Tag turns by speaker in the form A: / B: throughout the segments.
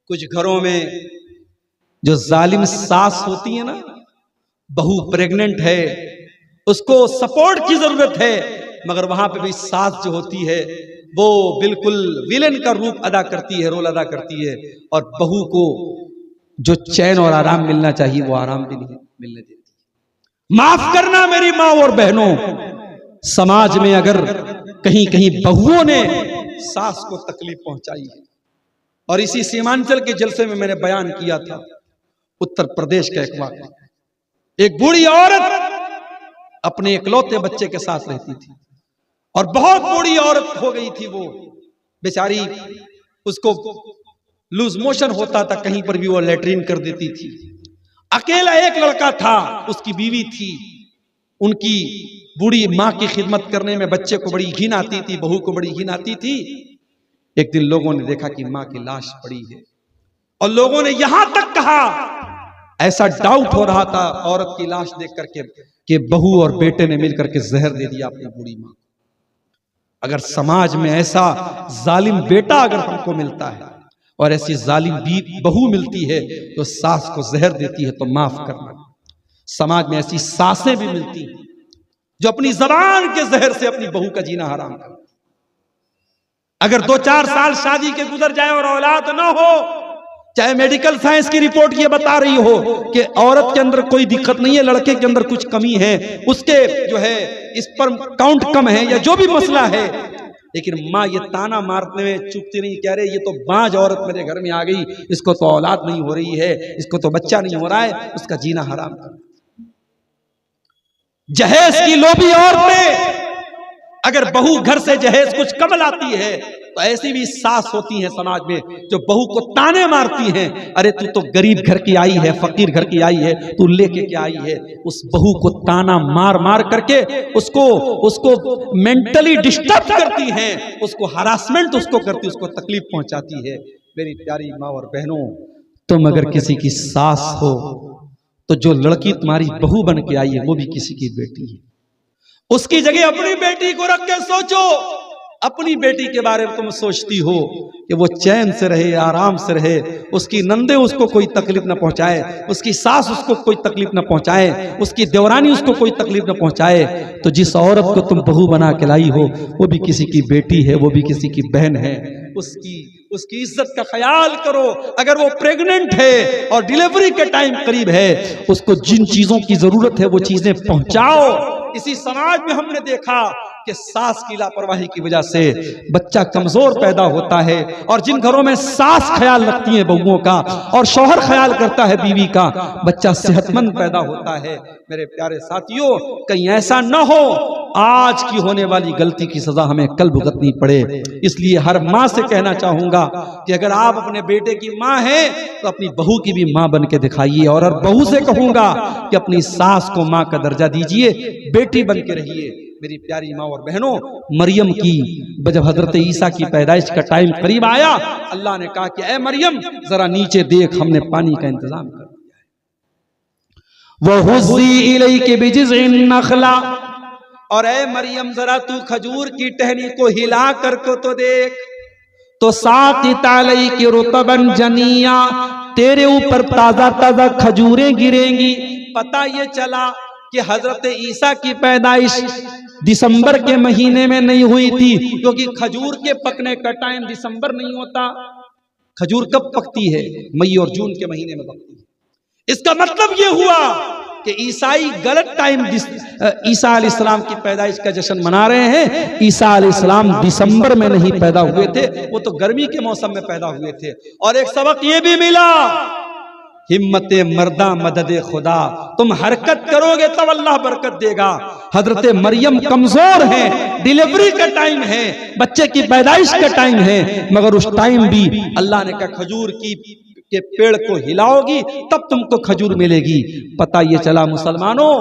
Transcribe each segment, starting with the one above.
A: कुछ घरों में जो जालिम सास होती है ना, बहू प्रेग्नेंट है, उसको सपोर्ट की जरूरत है, मगर वहां पे भी सास जो होती है वो बिल्कुल विलेन का रूप अदा करती है, रोल अदा करती है, और बहू को जो चैन और आराम मिलना चाहिए वो आराम भी नहीं मिलने देती। माफ करना मेरी माँ और बहनों, समाज में अगर कहीं कहीं बहुओं ने सास को तकलीफ पहुंचाई है, और इसी सीमांचल के जलसे में मैंने बयान किया था उत्तर प्रदेश का एक वाक़या। एक बूढ़ी औरत अपने इकलौते बच्चे के साथ रहती थी और बहुत बूढ़ी औरत हो गई थी वो बेचारी, उसको लूज मोशन होता था, कहीं पर भी वो लेटरिन कर देती थी। अकेला एक लड़का था, उसकी बीवी थी। उनकी बूढ़ी माँ की खिदमत करने में बच्चे को बड़ी घिन आती थी, बहू को बड़ी घिन आती थी। एक दिन लोगों ने देखा कि माँ की लाश पड़ी है, और लोगों ने यहां तक कहा, ऐसा डाउट हो रहा था औरत की लाश देख करके कि बहू और बेटे ने मिलकर के जहर दे दिया अपनी बूढ़ी माँ। अगर समाज में ऐसा जालिम बेटा अगर हमको मिलता है और ऐसी जालिम बहू मिलती है तो सास को जहर देती है, तो माफ करना। समाज में ऐसी सासें भी मिलती हैं जो अपनी जबान के जहर से अपनी बहू का जीना हराम कर। अगर 2-4 साल शादी के गुजर जाए और औलाद ना हो, चाहे मेडिकल साइंस की रिपोर्ट ये बता रही हो कि औरत के अंदर कोई दिक्कत नहीं है, लड़के के अंदर कुछ कमी है, उसके जो है स्पर्म काउंट कम है या जो भी मसला है, लेकिन माँ ये ताना मारने में चुपती नहीं, कह रहे ये तो बांझ औरत मेरे घर में आ गई, इसको तो औलाद नहीं हो रही है, इसको तो बच्चा नहीं हो रहा है, उसका जीना हराम कर। जहेज की लोभी औरतें, अगर बहू घर से जहेज कुछ कम लाती है तो ऐसी भी सास होती हैं समाज में जो बहू को ताने मारती हैं, अरे तू तो गरीब घर की आई है, फकीर घर की आई है, तू लेके क्या आई है। उस बहू को ताना मार मार करके उसको मेंटली डिस्टर्ब करती हैं, उसको हरासमेंट उसको करती, उसको तकलीफ पहुंचाती है। मेरी प्यारी माँ और बहनों, तुम अगर किसी की सास हो तो जो लड़की तुम्हारी बहू बन के आई है वो भी किसी की बेटी है। उसकी जगह अपनी बेटी को रख के सोचो। अपनी बेटी के बारे में तुम सोचती हो कि वो चैन से रहे, आराम से रहे, उसकी नंदे उसको कोई तकलीफ ना पहुंचाए, उसकी सास उसको कोई तकलीफ ना पहुंचाए, उसकी देवरानी उसको कोई तकलीफ ना पहुंचाए। तो जिस औरत को तुम बहू बना के लाई हो वो भी किसी की बेटी है, वो भी किसी की बहन है। उसकी इज्जत का ख्याल करो। अगर वो प्रेग्नेंट है और डिलीवरी के टाइम करीब है, उसको जिन चीजों की जरूरत है वो चीजें पहुंचाओ। इसी समाज में हमने देखा कि सास की लापरवाही की वजह से बच्चा कमजोर पैदा होता है, और जिन घरों में सास ख्याल रखती है बहुओं का और शौहर ख्याल करता है बीवी का, बच्चा सेहतमंद पैदा होता है। मेरे प्यारे साथियों, कहीं ऐसा न हो आज की होने वाली गलती की सजा हमें कल भुगतनी पड़े। इसलिए हर माँ से कहना चाहूंगा कि अगर आप अपने बेटे की माँ हैं तो अपनी बहू की भी माँ बन के दिखाइए, और हर बहू से कहूंगा कि अपनी सास को माँ का दर्जा दीजिए, बेटी बन के रहिए। मेरी प्यारी माँ और बहनों, मरियम की जब हजरत ईसा की पैदाइश का टाइम करीब आया, अल्लाह ने कहा कि ए मरियम जरा नीचे देख, हमने पानी का इंतजाम कर दिया है। वहुज़्ज़ी इलैकी बिजिज़्इन नख़ला, और ए मरियम जरा तू खजूर की टहनी को हिला कर को तो देख, तो साक़ित अलैकी रुतबन जनिया, तेरे ऊपर ताजा ताजा खजूरें गिरेंगी। पता ये चला कि हजरत ईसा की पैदाइश दिसंबर के महीने में नहीं हुई थी, क्योंकि खजूर के पकने का टाइम दिसंबर नहीं होता। खजूर कब पकती है? मई और जून के महीने में पकती है। इसका मतलब यह हुआ कि ईसाई गलत टाइम ईसा अलैहिस्सलाम की पैदाइश का जश्न मना रहे हैं। ईसा अलैहिस्सलाम दिसंबर में नहीं पैदा हुए थे, वो तो गर्मी के मौसम में पैदा हुए थे। और एक सबक ये भी मिला, हिम्मत मर्दा मदद खुदा, तुम हरकत करोगे तब अल्लाह बरकत देगा। हजरत मरियम कमजोर हैं, डिलीवरी का टाइम है, बच्चे की पैदाइश का टाइम है, मगर उस टाइम भी अल्लाह ने कहा खजूर के पेड़ को हिलाओगी तब तुमको खजूर मिलेगी। पता ये चला मुसलमानों,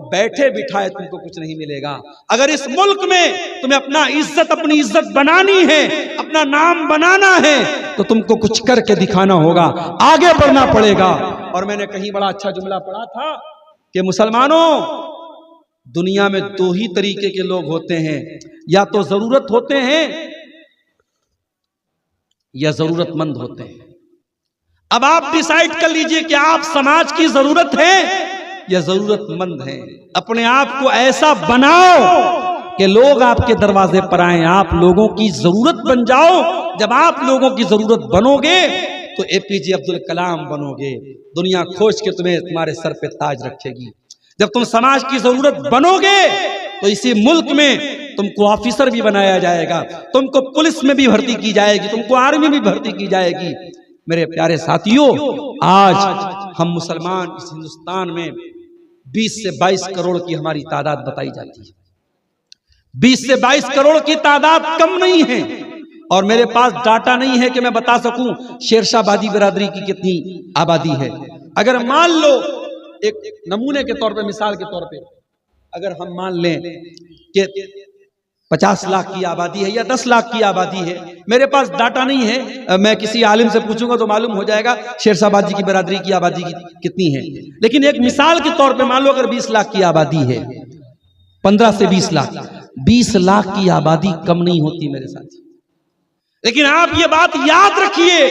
A: बैठे बिठाए तुमको कुछ नहीं मिलेगा। अगर इस मुल्क में तुम्हें अपनी इज्जत बनानी है, अपना नाम बनाना है, तो तुमको कुछ करके दिखाना होगा, आगे बढ़ना पड़ेगा। और मैंने कहीं बड़ा अच्छा जुमला पढ़ा था कि मुसलमानों, दुनिया में 2 ही तरीके के लोग होते हैं, या तो जरूरत होते हैं या जरूरतमंद होते हैं। अब आप डिसाइड कर लीजिए कि आप समाज की जरूरत है या जरूरतमंद हैं। अपने आप को ऐसा बनाओ कि लोग आपके दरवाजे पर आए, आप लोगों की जरूरत बन जाओ। जब आप लोगों की जरूरत बनोगे तो एपीजे अब्दुल कलाम बनोगे, दुनिया खोज के तुम्हें तुम्हारे सर पे ताज रखेगी। जब तुम समाज की जरूरत बनोगे तो इसी मुल्क में तुमको ऑफिसर भी बनाया जाएगा, तुमको पुलिस में भी भर्ती की जाएगी, तुमको आर्मी में भी भर्ती की जाएगी। मेरे प्यारे साथियों, आज हम मुसलमान इस हिंदुस्तान में 20 से 22 करोड़ की हमारी तादाद बताई जाती है। 20 से 22 करोड़ की तादाद कम नहीं है। और मेरे पास डाटा नहीं है कि मैं बता सकूं शेरशाहबादी बिरादरी की कितनी आबादी है। अगर मान लो एक नमूने के तौर पे, मिसाल के तौर पे, अगर हम मान लें कि 50 लाख की आबादी है या 10 लाख की आबादी है, मेरे पास डाटा नहीं है, मैं किसी आलिम से पूछूंगा तो मालूम हो जाएगा शेरशाहबादी की बिरादरी की आबादी कितनी है। लेकिन एक मिसाल के तौर पे मान लो अगर 20 लाख की आबादी है, 15 से 20 लाख, 20 लाख की आबादी कम नहीं होती मेरे साथ। लेकिन आप ये बात याद रखिए,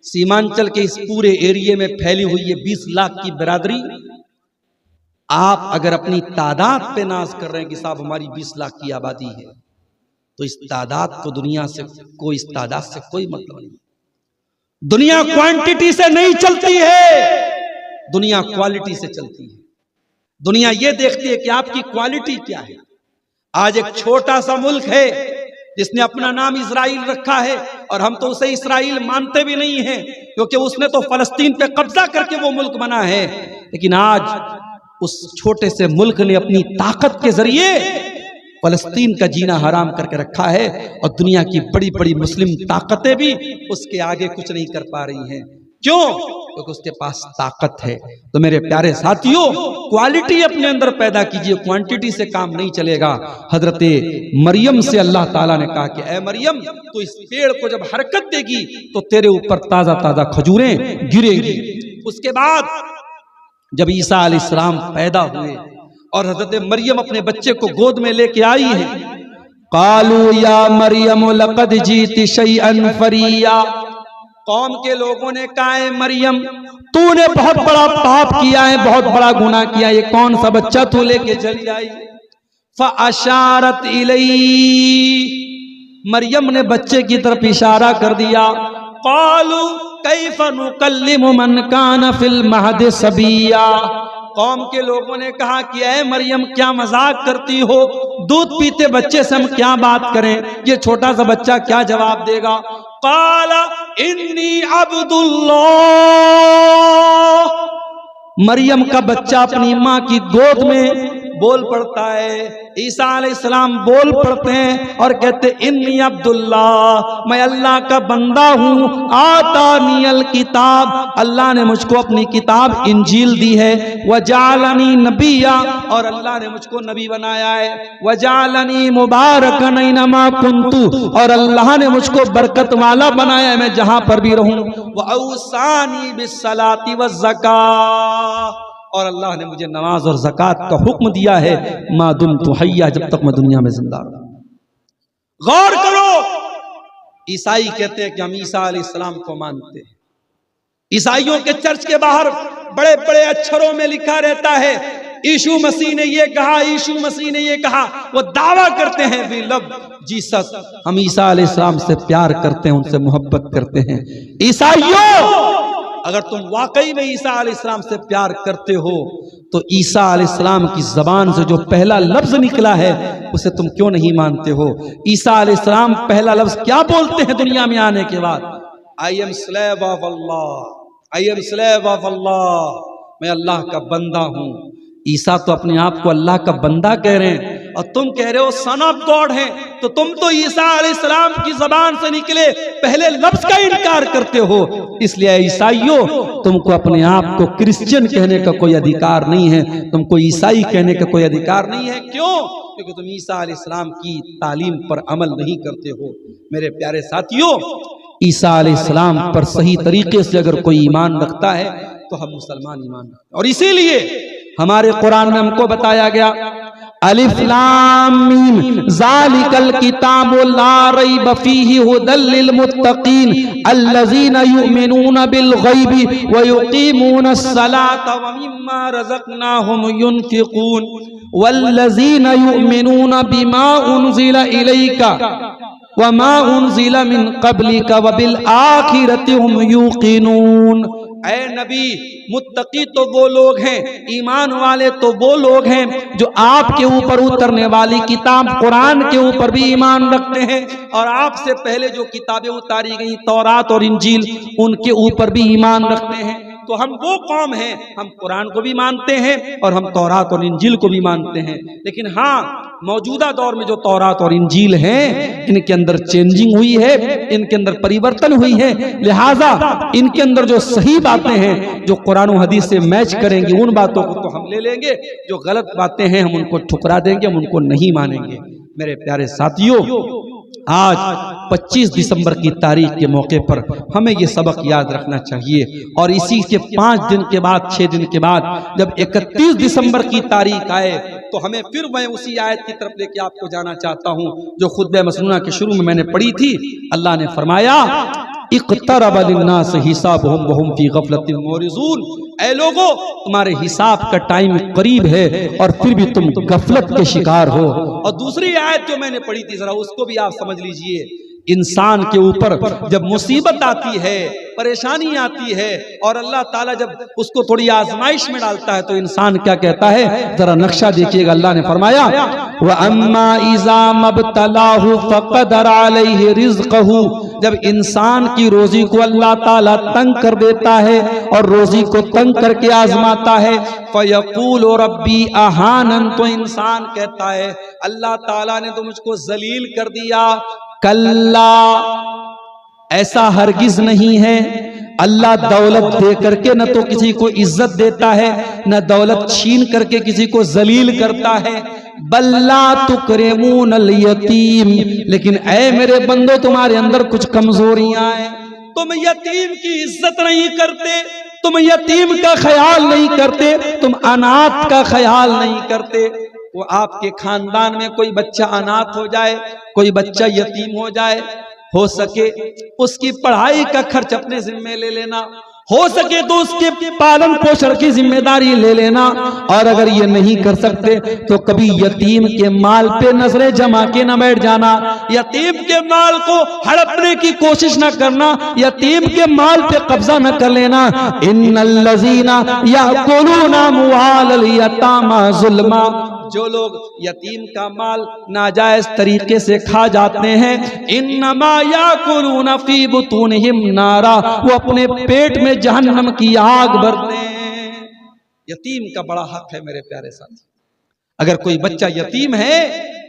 A: सीमांचल के इस पूरे एरिया में फैली हुई है 20 लाख की बिरादरी। आप अगर अपनी तादाद पे नाज कर रहे हैं कि साहब हमारी 20 लाख की आबादी है, तो इस तादाद को दुनिया से कोई, इस तादाद से कोई मतलब नहीं। दुनिया क्वांटिटी से नहीं चलती है, दुनिया क्वालिटी से चलती है। दुनिया ये देखती है कि आपकी क्वालिटी क्या है। आज एक छोटा सा मुल्क है जिसने अपना नाम इजराइल रखा है, और हम तो उसे इस्राइल मानते भी नहीं हैं, क्योंकि उसने तो फलस्तीन पे कब्जा करके वो मुल्क बना है। लेकिन आज उस छोटे से मुल्क ने अपनी ताकत के जरिए फलस्तीन का जीना हराम करके रखा है, और दुनिया की बड़ी बड़ी मुस्लिम ताकतें भी उसके आगे कुछ नहीं कर पा रही हैं। क्यों? क्योंकि उसके पास ताकत है। तो मेरे प्यारे साथियों, क्वालिटी अपने अंदर पैदा कीजिए, क्वांटिटी से काम नहीं चलेगा। हजरते मरियम से अल्लाह ताला ने कहा कि ऐ मरियम, तो इस पेड़ को जब हरकत देगी तो तेरे ऊपर ताजा ताजा खजूरें गिरेंगी। उसके बाद जब ईसा अलैहिस्सलाम पैदा हुए और हजरत मरियम अपने बच्चे को गोद में लेके आई है, कालू या मरियम लक़द जीति शैअन फरिया। कौम के लोगों ने कहा है मरियम, तूने बहुत बड़ा पाप किया है, बहुत बड़ा गुनाह किया, ये कौन सा बच्चा तू लेके चली आई। फ़अशारत इलैहि, मरियम ने बच्चे की तरफ इशारा कर दिया। क़ालू कैफ़ नुकल्लिमु मन कान फिल महद सबिया। कौम के लोगों ने कहा कि ऐ मरियम, क्या मजाक करती हो, दूध पीते बच्चे से हम क्या बात करें, ये छोटा सा बच्चा क्या जवाब देगा। काला इन्नी अब्दुल्लाह, मरियम का बच्चा अपनी माँ की गोद में बोल पड़ता है। ईसा अलैहिस्सलाम बोल पड़ते हैं और कहते इन्नी अब्दुल्लाह, मैं अल्लाह का बंदा हूँ। आतानियल किताब, अल्लाह ने मुझको अपनी किताब इंजील दी है। वजालनी नबिया, और अल्लाह ने मुझको नबी बनाया है। वजालनी मुबारकन ऐनमा कुन्तु, और अल्लाह ने मुझको बरकत वाला बनाया है, मैं जहाँ पर भी रहूँ। वऔसानी बिस्सलाति वज़्ज़कात, और अल्लाह ने मुझे नमाज और ज़कात का हुक्म दिया है मा दुम्तु हय्या, जब तक मैं दुनिया में जिंदा रहूं। गौर करो, ईसाई कहते हैं कि हम ईसा अलैहिस्सलाम को मानते हैं। ईसाइयों के चर्च के बाहर बड़े बड़े अक्षरों में लिखा रहता है यीशु मसीह ने ये कहा, यीशु मसीह ने ये कहा। वो दावा करते हैं वी लव जीसस, हम ईसा अलैहिस्सलाम से प्यार करते हैं, उनसे मोहब्बत करते हैं। ईसाइयों, अगर तुम वाकई में ईसा अलैहिस्सलाम से प्यार करते हो तो ईसा अलैहिस्सलाम की जबान से जो पहला लफ्ज निकला है उसे तुम क्यों नहीं मानते हो। ईसा अलैहिस्सलाम पहला लफ्ज क्या बोलते हैं दुनिया में आने के बाद? I am slave of Allah, I am slave of Allah, मैं अल्लाह का बंदा हूं। ईसा तो अपने आप को अल्लाह का बंदा कह रहे हैं और तुम कह रहे हो सन ऑफ गॉड है। तो तुम तो ईसा अलैहिस्सलाम की जबान से निकले पहले लफ्ज का इनकार करते हो। इसलिए ईसाइयों, तुमको अपने आप को क्रिश्चियन कहने का कोई अधिकार नहीं है, तुमको ईसाई कहने का कोई अधिकार नहीं है। क्यों? क्योंकि तुम ईसा अलैहिस्सलाम की तालीम पर अमल नहीं करते हो। मेरे प्यारे साथियों, ईसा अलैहिस्सलाम पर सही तरीके से अगर कोई ईमान रखता है तो हम मुसलमान ईमान रखते हैं। और इसीलिए हमारे कुरान में हमको बताया गया
B: अलिफ लाम मीम ज़ालिकल किताबु ला रैब फीहि हुदल लिल मुत्तकीन अल्लज़ीना युमिनूना बिल गैबि व युकीमूनस सलाता व मिम्मा रज़क़नाहुम युनफ़िक़ून वल्लज़ीना युमिनूना बिमा उनज़िला इलैका व मा उनज़िला मिन क़ब्लिका व बिल आखिरति हुम युक़िनून।
A: ऐ नबी, मुत्तकी तो वो लोग हैं, ईमान वाले तो वो लोग हैं जो आपके ऊपर उतरने वाली किताब कुरान के ऊपर भी ईमान रखते हैं और आपसे पहले जो किताबें उतारी गई तौरात और इंजील उनके ऊपर भी ईमान रखते हैं। तो हम वो कौम हैं, हम कुरान को भी मानते हैं और हम तौरात और इंजील को भी मानते हैं। लेकिन हाँ, मौजूदा दौर में जो तौरात और इंजील हैं इनके अंदर चेंजिंग हुई है, इनके अंदर परिवर्तन हुई है, लिहाजा इनके अंदर जो सही बातें हैं जो कुरान और हदीस से मैच करेंगी उन बातों को तो हम ले लेंगे, जो गलत बातें हैं हम उनको ठुकरा देंगे, हम उनको नहीं मानेंगे। मेरे प्यारे साथियों, आज 25 दिसंबर की तारीख के मौके पर हमें ये सबक याद रखना चाहिए और इसी के 5 दिन के बाद 6 दिन के बाद जब 31 दिसंबर की तारीख आए तो हमें फिर मैं उसी आयत की तरफ लेके आपको जाना चाहता हूं जो खुतबे मसनूना के शुरू में मैंने पढ़ी थी। अल्लाह ने फरमाया इक़्तरब लिन्नास हिसाबुहुम वहुम फी गफ़लतिन मुरिज़ून। ऐ लोगो, तुम्हारे हिसाब का टाइम करीब है और फिर भी तुम गफलत के शिकार हो। और दूसरी आयत जो मैंने पढ़ी थी जरा उसको भी आप समझ लीजिए। इंसान के ऊपर जब मुसीबत आती है, परेशानी आती है और अल्लाह ताला जब उसको थोड़ी आजमाइश में डालता है तो इंसान क्या कहता है, जरा नक्शा देखिएगा। अल्लाह ने फरमाया व अम्मा इज़ा मब्तलाहु फ़क़दर अलैहि रिज़्क़हु। जब इंसान की रोजी को अल्लाह ताला तंग कर देता है और रोजी को तंग करके आजमाता है, फ़यक़ूलु रब्बी अहानन, तो इंसान कहता है अल्लाह ताला ने तो मुझको जलील कर दिया। कल्ला, ऐसा हरगिज नहीं है। अल्लाह दौलत दे करके न तो किसी को इज्जत देता है, न दौलत छीन करके किसी को जलील करता है। बल्ला तुकरिमूनल यतीम, लेकिन ऐ मेरे बंदो तुम्हारे अंदर कुछ कमजोरियां हैं। तुम यतीम की इज्जत नहीं करते, तुम यतीम का ख्याल नहीं करते, तुम अनाथ का ख्याल नहीं करते। वो आपके खानदान में कोई बच्चा अनाथ हो जाए, कोई बच्चा यतीम हो जाए, हो सके उसकी पढ़ाई का खर्च अपने जिम्मे ले लेना, हो सके तो उसके पालन पोषण की जिम्मेदारी ले लेना। और अगर ये नहीं कर सकते तो कभी यतीम के माल पे नजरें जमा के न बैठ जाना, यतीम के माल को हड़पने की कोशिश न करना, यतीम के माल पे कब्जा न कर लेना। इन्नल्लज़ीना याकुलूना अम्वालल यतामा ज़ुल्मा, जो लोग यतीम का माल नाजायज तरीके से खा जाते हैं, इन्नमा याकुलूना फी बुतूनिहिम नारा, वो अपने पेट में जहन्नम की आग भरते हैं। यतीम का बड़ा हक है मेरे प्यारे साथी, अगर कोई बच्चा यतीम है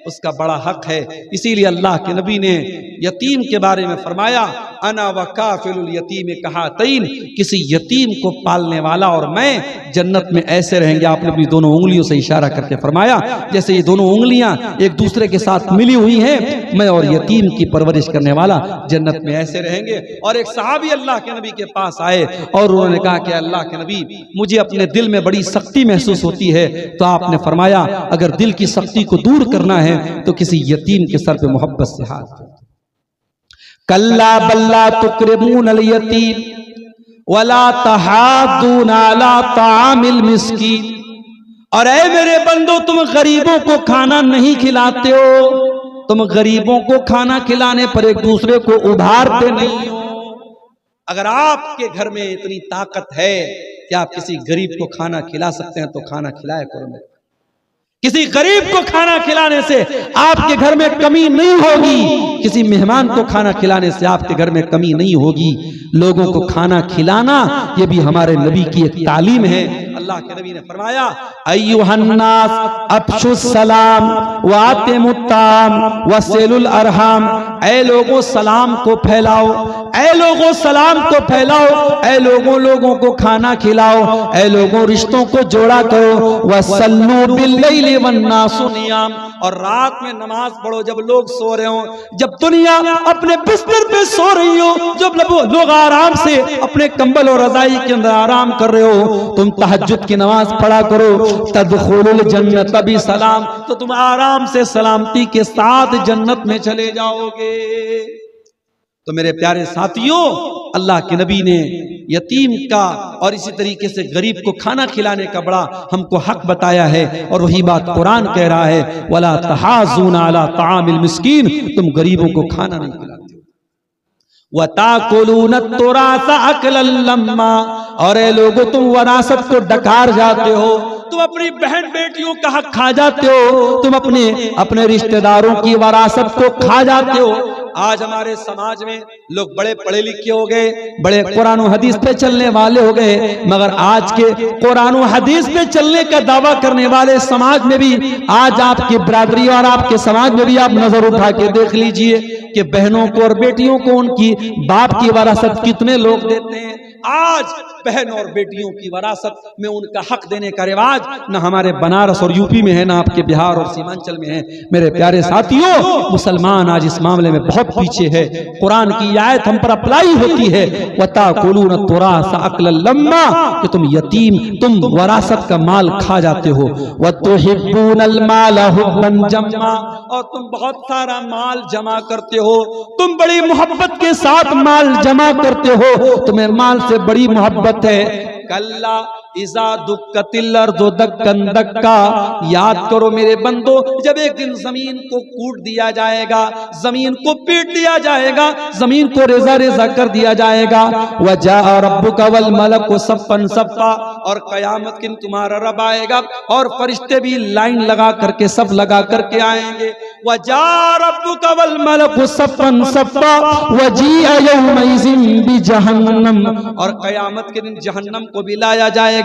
A: उसका बड़ा हक है। इसीलिए अल्लाह के नबी ने यतीम के बारे में फरमाया अना व काफिलुल यतीम कहातैन, किसी यतीम को पालने वाला और मैं जन्नत में ऐसे रहेंगे। आपने अपनी दोनों उंगलियों से इशारा करके फरमाया जैसे ये दोनों उंगलियां एक दूसरे के साथ मिली हुई हैं, मैं और यतीम की परवरिश करने वाला जन्नत में ऐसे रहेंगे। और एक सहाबी अल्लाह के नबी के पास आए और उन्होंने कहा कि अल्लाह के नबी, मुझे अपने दिल में बड़ी सख्ती महसूस होती है। तो आपने फरमाया अगर दिल की सख्ती को दूर करना है तो किसी यतीम के सर पे मोहब्बत से हाथ दो। कल्ला बल्ला तुकरिमूनल यतीम वला तहाद्दूना अला तामिल मिस्कीन, और ऐ मेरे बंदो तुम गरीबों को खाना नहीं खिलाते हो, तुम गरीबों को खाना खिलाने पर एक दूसरे को उभारते नहीं हो। अगर आपके घर में इतनी ताकत है कि आप किसी गरीब को खाना खिला सकते हैं तो खाना खिलाया करो। किसी गरीब को खाना खिलाने से आपके घर में कमी नहीं होगी, किसी मेहमान को खाना खिलाने से आपके घर में कमी नहीं होगी। लोगों को खाना खिलाना ये भी हमारे नबी की एक तालीम है। अल्लाह के नबी ने फरमाया अय्युहन्नास अफ्शुस सलाम व आतिमुत ताम वसिलुल अरहम, ऐ लोगों सलाम को फैलाओ, ऐ लोगों सलाम को फैलाओ, ऐ लोगों को खाना खिलाओ, ऐ लोगों रिश्तों को जोड़ा करो। वसल्लू बिल्लैलि वन्नासु नियाम, और रात में नमाज पढ़ो जब लोग सो रहे हो, जब दुनिया अपने बिस्तर पे सो रही हो, जब लोग आराम से अपने कंबल और रजाई के अंदर आराम कर रहे हो, तुम तहज्जुद की नमाज पढ़ा करो। तदखुलुल जन्नत बि सलाम, तो तुम आराम से सलामती के साथ जन्नत में चले जाओगे। तो मेरे प्यारे साथियों, अल्लाह के नबी ने यतीम का और इसी तरीके से गरीब को खाना खिलाने का बड़ा हमको हक बताया है, और वही बात कुरान कह रहा है, वला तहाज़ूना अला तामिल मिस्कीन, तुम गरीबों को खाना नहीं खिलाते हो। वताकुलून तुरासा अकलन लम्मा, और ए लोगों तुम वरासत को डकार जाते हो, तुम अपनी बहन बेटियों का हक खा जाते हो, तुम अपने रिश्तेदारों की वरासत को खा जाते हो। आज हमारे समाज में लोग बड़े पढ़े लिखे हो गए, बड़े कुरान और हदीस पे चलने वाले हो गए, मगर आज के कुरान और हदीस पे चलने का दावा करने वाले समाज में भी, आज आपकी बिरादरी और आपके समाज में भी आप नजर उठा के देख लीजिए कि बहनों को और बेटियों को उनकी बाप की वरासत कितने लोग देते हैं। आज बहन और बेटियों की वरासत में उनका हक देने का रिवाज न हमारे बनारस और यूपी में है, न आपके बिहार और सीमांचल में है। मेरे प्यारे साथियों, मुसलमान आज इस मामले में बहुत पीछे है। कुरान की आयत हम पर अप्लाई होती है, वताकुलून तुरासा अकलन लम्मा, कि तुम यतीम, तुम वरासत का माल खा जाते हो। वतुहिब्बूनल माल हुब्बन जम्मा, और तुम बहुत सारा माल जमा करते हो, तुम बड़ी मोहब्बत के साथ माल जमा करते हो, तुम्हें माल से बड़ी मोहब्बत है। कल्ला इज़ा दुक्कतिल अर्दु दक्कन दक्का, याद करो मेरे बंदो, जब एक दिन जमीन को कूट दिया जाएगा, जमीन को पीट दिया जाएगा, जमीन को रेजा रेजा कर दिया जाएगा। वजा रब्बुका वल मलकु सफ़्फ़न सफ़्फ़ा, और कयामत के दिन तुम्हारा रब आएगा और फरिश्ते भी लाइन लगा करके सब लगा करके आएंगे। वजा रब्बुका वल मलकु सफ़्फ़न सफ़्फ़ा वजीअ यौमइज़िन बिजहन्नम, और कयामत के दिन जहन्नम को भी लाया जाएगा।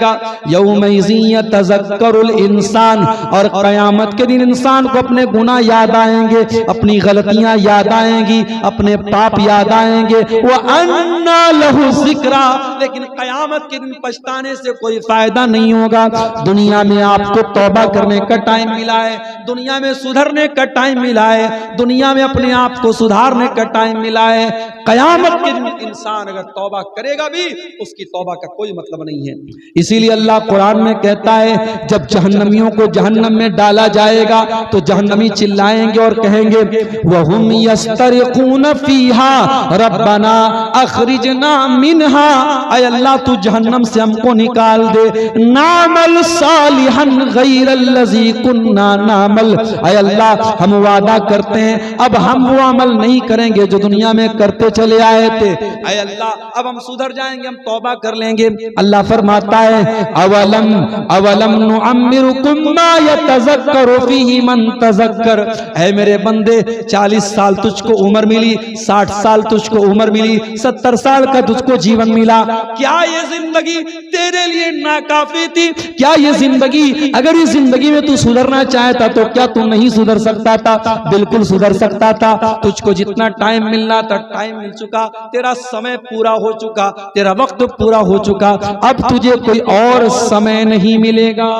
A: यौमइज़िन यतज़क्करुल इंसान, और कयामत के दिन इंसान को अपने गुनाह याद आएंगे, अपनी गलतियां याद आएंगी, अपने पाप याद आएंगे। व अन्ना लहु ज़िक्रा, लेकिन कयामत के दिन पछताने से कोई फायदा नहीं होगा। दुनिया में आपको तौबा करने का टाइम मिला है, दुनिया में सुधरने का टाइम मिला है, दुनिया में अपने आप को सुधारने का टाइम मिला है। कयामत के दिन इंसान अगर तौबा करेगा भी, उसकी तौबा का कोई मतलब नहीं है। इसीलिए अल्लाह कुरान में कहता है, जब जहन्नमियों को जहन्नम में डाला जाएगा तो जहन्नमी चिल्लाएंगे और कहेंगे, वहुम यस्तरिकून फीहा रब्बना अखरिजना मिनहा, ऐ अल्लाह तू जहन्नम से हमको निकाल दे, नामल सालिहन गैरल्लज़ी कुन्ना नामल, ऐ अल्लाह हम वादा करते हैं अब हम वो अमल नहीं करेंगे जो दुनिया में करते चले आए थे। ऐ अल्लाह अब हम सुधर जाएंगे, हम तौबा कर लेंगे। अल्लाह फरमाता है, अवलम नुअम्मिरुकुम मा यतज़क्करु फीही मन तज़क्कर, ऐ मेरे बंदे 40 साल तुझको उम्र मिली, 60 साल तुझको उम्र मिली, 70 साल का तुझको जीवन मिला, क्या ये जिंदगी तेरे लिए नाकाफी थी? क्या ये जिंदगी, अगर इस जिंदगी में तू सुधरना चाहता तो क्या तू नहीं सुधर सकता था? बिल्कुल सुधर सकता था। तुझको जितना टाइम मिलना था टाइम मिल चुका, तेरा समय पूरा हो चुका, तेरा वक्त पूरा हो चुका, अब तुझे कोई और समय नहीं मिलेगा।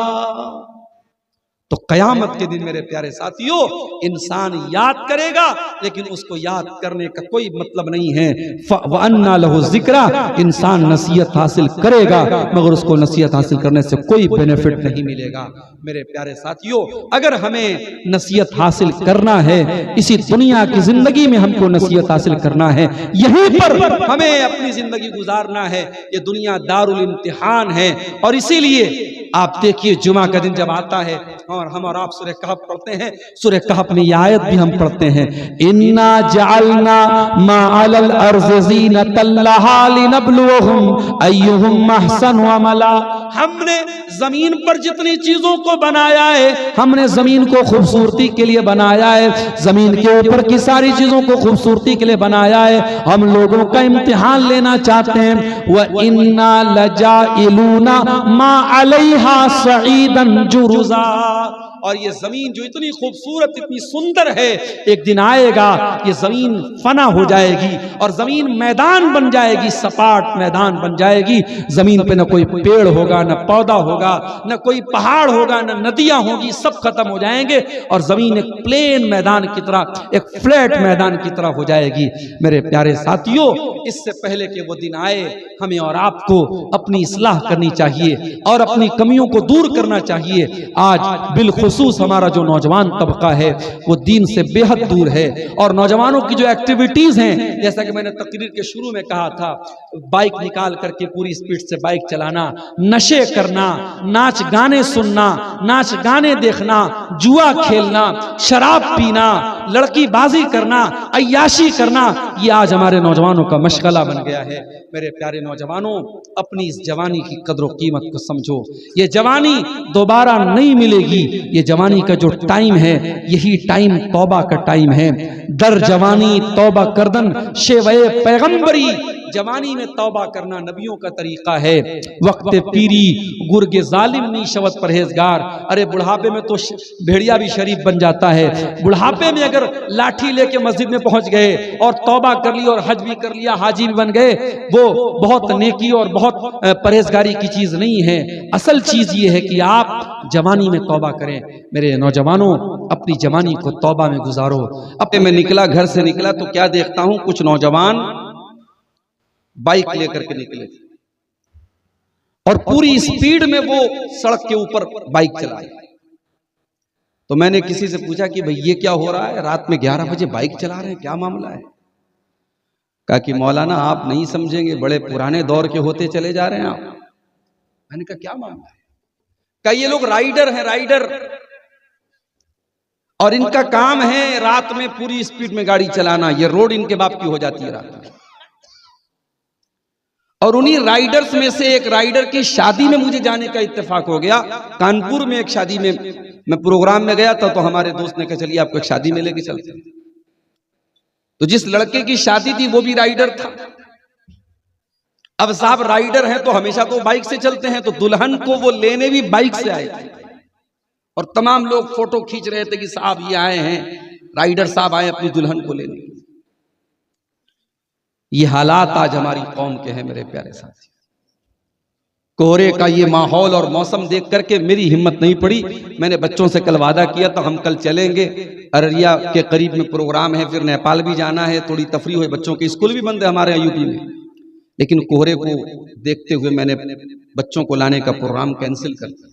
A: तो कयामत के दिन मेरे प्यारे साथियों, इंसान याद करेगा लेकिन उसको याद करने का कोई मतलब नहीं है। वअन्ना लहु ज़िक्रा, इंसान नसीहत हासिल करेगा मगर उसको नसीहत हासिल करने से कोई बेनिफिट नहीं मिलेगा। मेरे प्यारे साथियों, अगर हमें नसीहत हासिल करना है, इसी दुनिया की जिंदगी में हमको नसीहत हासिल करना है, यहीं पर हमें अपनी जिंदगी गुजारना है। ये दुनिया दारुल इम्तिहान है, और इसीलिए आप देखिए जुमा का दिन जब आता है और हम और आप सूरह कहफ पढ़ते हैं, सूरह कहफ में यह आयत भी हम पढ़ते हैं, इन्ना जअलना मा अलल अर्ज़ि ज़ीनतल लहा लिनब्लुवहुम अय्युहुम अहसनु अमला, हमने जमीन पर जितनी चीजों को बनाया है, हमने जमीन को खूबसूरती के लिए बनाया है, जमीन के ऊपर की सारी चीजों को खूबसूरती के लिए बनाया है, हम लोगों का इम्तिहान लेना चाहते हैं। व इन्ना लजाइलूना मा अलैहा सईदन जुरुजा, और ये जमीन जो इतनी खूबसूरत, इतनी सुंदर है, एक दिन आएगा ये जमीन फना हो जाएगी और जमीन मैदान बन जाएगी, सपाट मैदान बन जाएगी। जमीन पे न कोई पेड़ होगा, न पौधा होगा, न कोई पहाड़ होगा, न नदियां होगी, सब खत्म हो जाएंगे और जमीन एक प्लेन मैदान की तरह, एक फ्लैट मैदान की तरह हो जाएगी। मेरे प्यारे साथियों, इससे पहले कि वो दिन आए, हमें और आपको अपनी इस्लाह करनी चाहिए और अपनी कमियों को दूर करना चाहिए। आज बिलखुसूस हमारा जो नौजवान तबका है वो दीन से बेहद दूर है और नौजवानों की जो एक्टिविटीज हैं, जैसा कि मैंने तकरीर के शुरू में कहा था, बाइक निकाल करके पूरी स्पीड से बाइक चलाना, नशे करना, नाच गाने सुनना, नाच गाने देखना, जुआ खेलना, शराब पीना, लड़की बाजी करना, अय्याशी करना, ये आज हमारे नौजवानों का मशगला बन गया है। मेरे प्यारे नौजवानों, अपनी इस जवानी की कद्र कीमत को समझो। ये जवानी दोबारा नहीं मिलेगी। ये जवानी का जो टाइम है, यही टाइम तौबा का टाइम है। दर जवानी तौबा करदन शेवए पैगंबरी, जवानी में तौबा करना नबियों का तरीका है। वक्त पीरी गुर्गे जालिम नी शवत परहेजगार। अरे बुढ़ापे में तो भेड़िया भी शरीफ बन जाता है। बुढ़ापे में अगर लाठी लेके मस्जिद में पहुंच गए और तौबा कर ली और हज भी कर लिया, हाजी भी बन गए, वो बहुत नेकी और बहुत परहेजगारी की चीज नहीं है। असल चीज ये है कि आप जवानी में तौबा करें। मेरे नौजवानों, अपनी जवानी को तौबा में गुजारो। अब मैं निकला, घर से निकला तो क्या देखता हूं, कुछ नौजवान बाइक लेकर के निकले और पूरी स्पीड में वो सड़क के ऊपर बाइक चलाए। तो मैंने किसी से पूछा कि भाई ये क्या हो रहा है, रात में 11 बजे बाइक चला रहे हैं, क्या मामला है? कहा कि मौलाना आप नहीं समझेंगे, बड़े पुराने दौर के होते चले जा रहे हैं आप। मैंने कहा क्या मामला है? कहा ये लोग राइडर हैं, राइडर, और इनका काम है रात में पूरी स्पीड में गाड़ी चलाना। ये रोड इनके बाप की हो जाती है रात में। और उन्हीं राइडर्स में से एक राइडर की शादी में मुझे जाने का इत्तेफाक हो गया। कानपुर में एक शादी में मैं प्रोग्राम में गया था, तो हमारे दोस्त ने कहा चलिए आपको एक शादी में लेके चलते हैं। तो जिस लड़के की शादी थी वो भी राइडर था। अब साहब राइडर हैं तो हमेशा तो बाइक से चलते हैं, तो दुल्हन को वो लेने भी बाइक से आए थे और तमाम लोग फोटो खींच रहे थे कि साहब ये आए हैं, राइडर साहब आए अपनी दुल्हन को लेने। ये हालात आज हमारी कौम के हैं मेरे प्यारे साथी। कोहरे का ये माहौल और मौसम देख करके मेरी हिम्मत नहीं पड़ी। मैंने बच्चों से कल वादा किया था हम कल चलेंगे, अररिया के करीब में प्रोग्राम है, फिर नेपाल भी जाना है, थोड़ी तफरी हुई, बच्चों के स्कूल भी बंद है हमारे यहाँ यूपी में। लेकिन कोहरे को देखते हुए मैंने बच्चों को लाने का प्रोग्राम कैंसिल कर दिया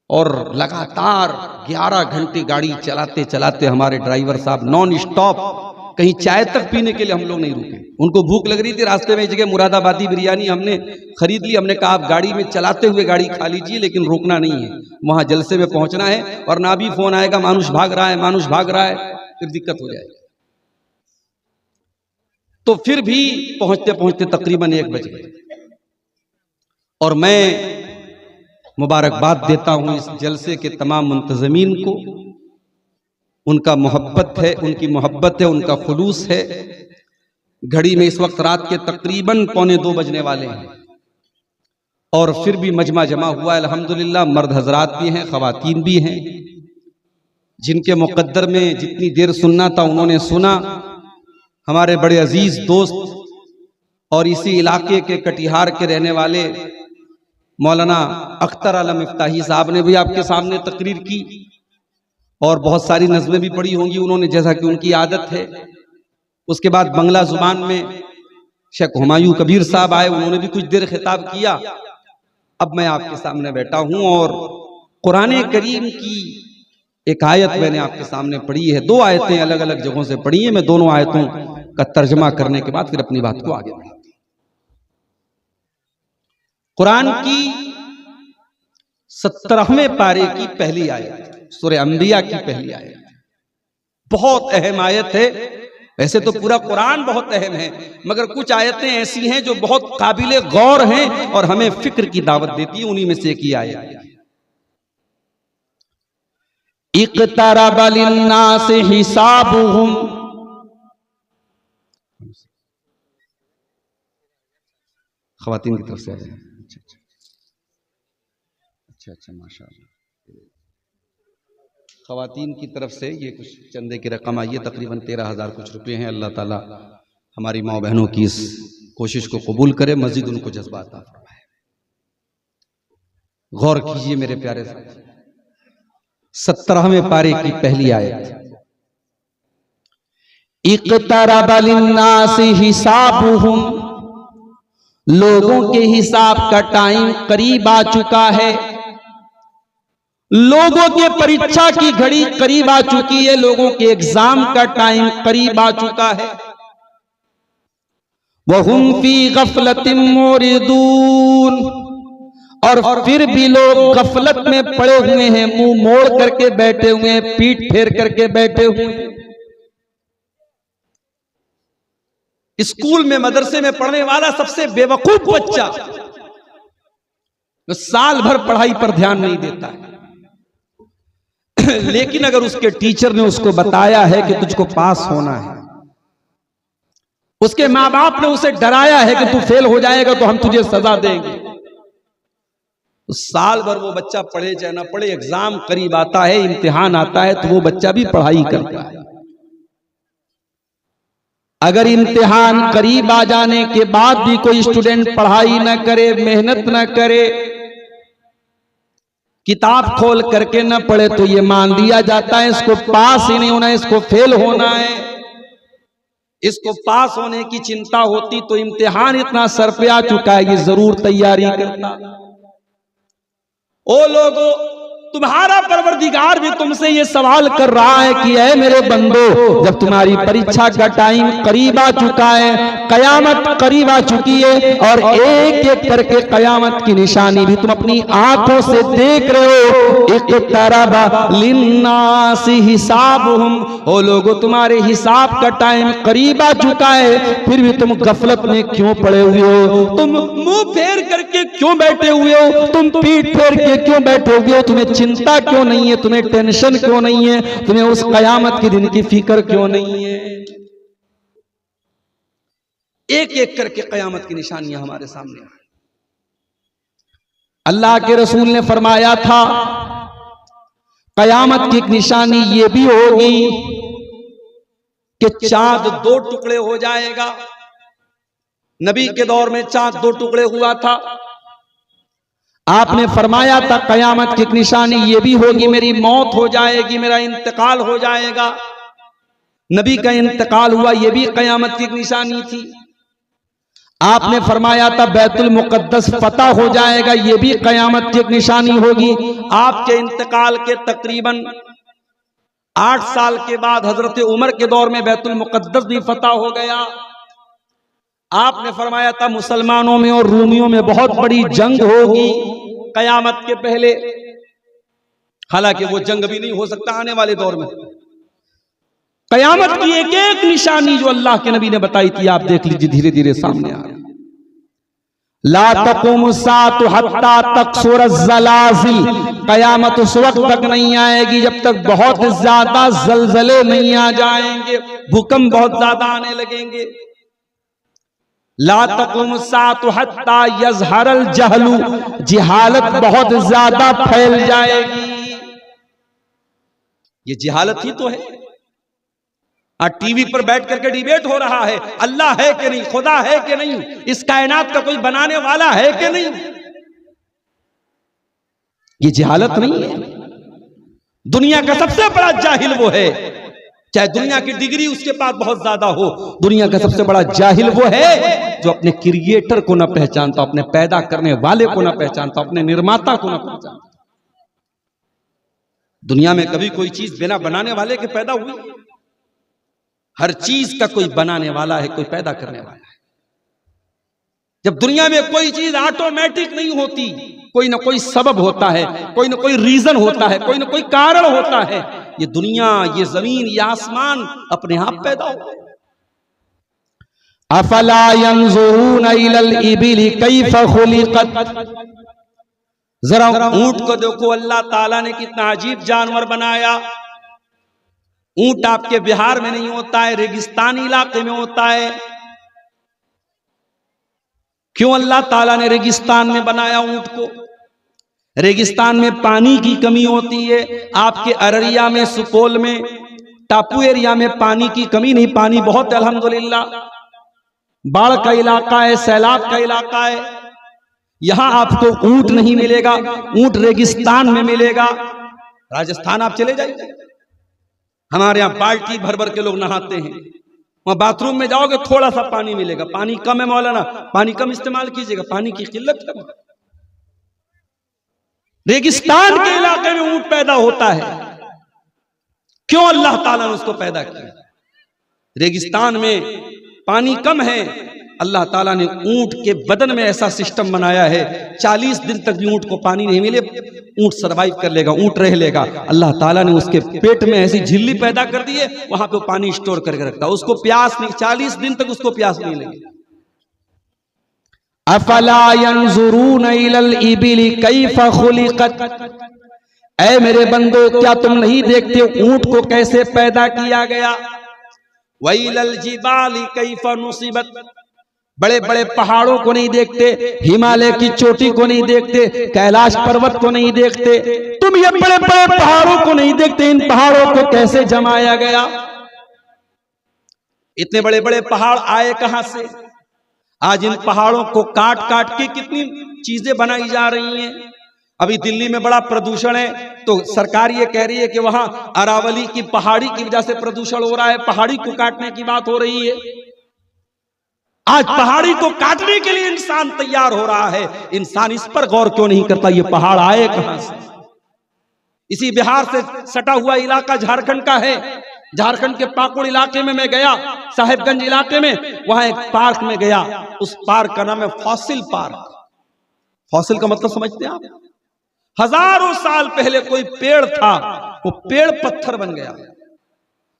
A: और लगातार 11 घंटे गाड़ी चलाते चलाते हमारे ड्राइवर साहब नॉन स्टॉप, कहीं चाय तक पीने के लिए हम लोग नहीं रुके। उनको भूख लग रही थी, रास्ते में एक जगह मुरादाबादी बिरयानी हमने खरीद ली। हमने कहा आप गाड़ी में चलाते हुए गाड़ी खा लीजिए, लेकिन रोकना नहीं है, वहां जलसे में पहुंचना है, और ना भी फोन आएगा मानुष भाग रहा है, मानुष भाग रहा है, फिर दिक्कत हो जाएगी। तो फिर भी पहुंचते पहुंचते तकरीबन 1 बज गए। और मैं मुबारकबाद देता हूं इस जलसे के तमाम मुंतजमीन को। उनका मोहब्बत है, उनकी मोहब्बत है, उनका खुलूस है। घड़ी में इस वक्त रात के तकरीबन 1:45 बजने वाले हैं और फिर भी मजमा जमा हुआ है अल्हम्दुलिल्लाह। मर्द हजरात भी हैं, खवातीन भी हैं। जिनके मुकद्दर में जितनी देर सुनना था उन्होंने सुना। हमारे बड़े अजीज दोस्त और इसी इलाके के कटिहार के रहने वाले मौलाना अख्तर आलम इफ्ताही साहब ने भी आपके सामने तकरीर की और बहुत सारी नज़में भी पढ़ी होंगी उन्होंने, जैसा कि उनकी आदत है। उसके बाद बंगला जुबान में शेख हुमायूं कबीर साहब आए, उन्होंने भी कुछ देर खिताब किया। अब मैं आपके सामने बैठा हूं और कुरान करीम की एक आयत मैंने आपके सामने पढ़ी है। 2 आयतें अलग अलग जगहों से पढ़ी है। मैं दोनों आयतों का तर्जमा करने के बाद फिर अपनी बात को आगे बढ़ाता हूं। कुरान की 17वें पारे की पहली आयत, सूरह अंबिया की पहली आयत, बहुत अहम आयत है। वैसे तो पूरा कुरान बहुत अहम है, मगर कुछ आयतें ऐसी हैं जो बहुत काबिले गौर हैं और हमें फिक्र की दावत देती है। उन्हीं में से एक ही आयत, इक़्तरब लिन्नास हिसाबुहुम, ख़वातीन की तरफ से आया। अच्छा, माशाअल्लाह। ख़वातीन की तरफ से ये कुछ चंदे की रकम आई है, तकरीबन 13,000 कुछ रुपए हैं। अल्लाह ताला हमारी माँ बहनों की इस कोशिश को कबूल करे, मस्जिद उनको जज्बा अता फरमाए। गौर कीजिए मेरे प्यारे साथी, 17वें पारे की पहली आयत,
B: इक़्तरब लिन्नासि हिसाबुहुम, लोगों के हिसाब का टाइम करीब आ चुका है, लोगों के परीक्षा की घड़ी करीब आ चुकी है, लोगों के एग्जाम का टाइम करीब आ चुका है। वहुम फी गफलतिन मुरिदून, और फिर भी लोग गफलत में पड़े हुए हैं, मुंह मोड़ करके बैठे हुए हैं, पीठ फेर करके बैठे हुए हैं।
A: स्कूल में मदरसे में पढ़ने वाला सबसे बेवकूफ बच्चा जो साल भर पढ़ाई पर ध्यान नहीं देता है, लेकिन अगर उसके टीचर ने उसको बताया है कि तुझको पास होना है, उसके माँ बाप ने उसे डराया है कि तू फेल हो जाएगा तो हम तुझे सजा देंगे, तो साल भर वो बच्चा पढ़े चाहे ना पढ़े, एग्जाम करीब आता है, इम्तिहान आता है, तो वो बच्चा भी पढ़ाई करता है।
B: अगर इम्तिहान करीब आ जाने के बाद भी कोई स्टूडेंट पढ़ाई न करे, मेहनत न करे, किताब खोल करके न पढ़े, तो ये मान लिया जाता है इसको पास ही नहीं होना है, इसको फेल होना है।
A: इसको पास होने की चिंता होती तो इम्तिहान इतना सर पे आ चुका है, ये जरूर तैयारी करता। ओ लोगो, तुम्हारा परवरदिगार भी तुमसे ये सवाल कर रहा है कि ऐ मेरे बंदो, जब तुम्हारी परीक्षा का टाइम करीब आ चुका है, कयामत करीब आ चुकी है, और एक एक करके कयामत की निशानी भी तुम अपनी आंखों से देख रहे हो, इक़्तरब लिन्नासि हिसाबुहुम, ओ लोगो तुम्हारे हिसाब का टाइम करीब आ चुका है, फिर भी तुम गफलत में क्यों पड़े हुए हो, तुम मुंह फेर करके क्यों बैठे हुए हो, तुम पीठ फेर के क्यों बैठे हुए हो, तुम्हें चिंता क्यों नहीं है, तुम्हें टेंशन क्यों नहीं है, तुम्हें उस कयामत के दिन की फिक्र क्यों नहीं है। एक एक करके कयामत की निशानियां हमारे सामने आई।
B: अल्लाह के रसूल ने फरमाया था कयामत की एक निशानी ये भी होगी
A: कि चांद 2 टुकड़े हो जाएगा। नबी के दौर में चांद 2 टुकड़े हुआ था।
B: आपने फरमाया था कयामत की एक निशानी ये भी होगी, मेरी मौत हो जाएगी, मेरा इंतकाल हो जाएगा।
A: नबी का इंतकाल हुआ, ये भी कयामत की एक निशानी थी।
B: आपने फरमाया था बैतुल मुकद्दस फतह हो जाएगा, ये भी कयामत की एक निशानी होगी।
A: आपके इंतकाल के तकरीबन 8 साल के बाद हजरत उमर के दौर में बैतुल मुकद्दस भी फतह हो गया। आपने फरमाया था मुसलमानों में और रूमियों में बहुत बड़ी जंग होगी कयामत के पहले। हालांकि वो जंग भी नहीं हो सकता आने वाले दौर में। कयामत की एक एक निशानी जो अल्लाह के नबी ने बताई थी, आप देख लीजिए धीरे धीरे सामने आ रही।
B: ला तक़ूमु साअतु हत्ता तक़सुर ज़लाज़िल, कयामत उस वक्त तक नहीं आएगी जब तक बहुत ज्यादा ज़लज़ले नहीं आ जाएंगे,
A: भूकंप बहुत ज्यादा आने लगेंगे।
B: ला तक़ूमु साअतु हत्ता यज़हरल जहलु, जिहालत बहुत ज्यादा फैल जाएगी।
A: ये जिहालत ही तो है। आज टीवी पर बैठ करके डिबेट हो रहा है, अल्लाह है कि नहीं, खुदा है कि नहीं, इस कायनात का कोई बनाने वाला है कि नहीं।
B: ये जिहालत नहीं है।
A: दुनिया का सबसे बड़ा जाहिल वो है, चाहे दुनिया की डिग्री उसके पास बहुत ज्यादा हो, दुनिया का सबसे बड़ा जाहिल वो है जो अपने क्रिएटर को ना पहचानता, अपने पैदा करने वाले को ना पहचानता, अपने निर्माता को ना पहचानता। दुनिया में कभी कोई चीज बिना बनाने वाले के पैदा हुई? हर चीज का कोई बनाने वाला है, कोई पैदा करने वाला है। जब दुनिया में कोई चीज ऑटोमेटिक नहीं होती, कोई ना कोई सबब होता है, कोई ना कोई रीजन होता है, कोई ना कोई कारण होता है। ये दुनिया, ये जमीन, ये आसमान अपने आप पैदा हो।
B: अफला यंजुरून इलल इबिली कैफ खुलिकत,
A: जरा ऊंट को देखो, अल्लाह ताला ने कितना अजीब जानवर बनाया। ऊंट आपके बिहार में नहीं होता है, रेगिस्तानी इलाके में होता है। क्यों अल्लाह ताला ने रेगिस्तान में बनाया ऊंट को?
B: रेगिस्तान में पानी की कमी होती है। आपके अररिया में, सुपौल में, टापू एरिया में पानी की कमी नहीं, पानी बहुत है अल्हम्दुलिल्लाह। बाढ़ का इलाका है, सैलाब का इलाका है। यहां आपको ऊंट नहीं मिलेगा, ऊंट रेगिस्तान में मिलेगा। राजस्थान आप चले जाइए, हमारे यहां बाल्टी भर भर के लोग नहाते हैं। वहां बाथरूम में जाओगे थोड़ा सा पानी मिलेगा, पानी कम है मौलाना, पानी कम इस्तेमाल कीजिएगा, पानी की किल्लत है। रेगिस्तान के इलाके में ऊंट पैदा होता है, क्यों? अल्लाह ताला ने उसको पैदा किया। रेगिस्तान में पानी कम है, अल्लाह ताला ने ऊंट के बदन में ऐसा सिस्टम बनाया है, 40 दिन तक भी ऊंट को पानी नहीं मिले, ऊंट सरवाइव कर लेगा, ऊंट रह लेगा। अल्लाह ताला ने उसके पेट में ऐसी झिल्ली पैदा कर दी है, वहां पे पानी स्टोर करके रखता है, उसको प्यास नहीं, 40 दिन तक उसको प्यास नहीं लगी। अफला यंजुरून इलल इबिली कैफा खुलिकत, ऐ मेरे बंदो क्या तुम नहीं देखते ऊंट को कैसे पैदा किया गया? वइलल जिबाली कैफा नुसिबत, बड़े बड़े पहाड़ों को नहीं देखते, हिमालय की चोटी को नहीं देखते, कैलाश पर्वत को नहीं देखते, तुम ये बड़े बड़े पहाड़ों को नहीं देखते, इन पहाड़ों को कैसे जमाया गया? इतने बड़े बड़े पहाड़ आए कहां से? आज इन पहाड़ों को काट काट के कितनी चीजें बनाई जा रही हैं। अभी दिल्ली में बड़ा प्रदूषण है, तो सरकार ये कह रही है कि वहां अरावली की पहाड़ी की वजह से प्रदूषण हो रहा है, पहाड़ी को काटने की बात हो रही है। आज पहाड़ी को काटने के लिए इंसान तैयार हो रहा है, इंसान इस पर गौर क्यों नहीं करता ये पहाड़ आए कहां से? इसी बिहार से सटा हुआ इलाका झारखंड का है। झारखंड के पाकुड़ इलाके में मैं गया, साहेबगंज इलाके में, वहां एक पार्क में गया, उस पार्क का नाम है फॉसिल पार्क। फॉसिल का मतलब समझते हैं आप? हजारों साल पहले कोई पेड़ था, वो पेड़ पत्थर बन गया।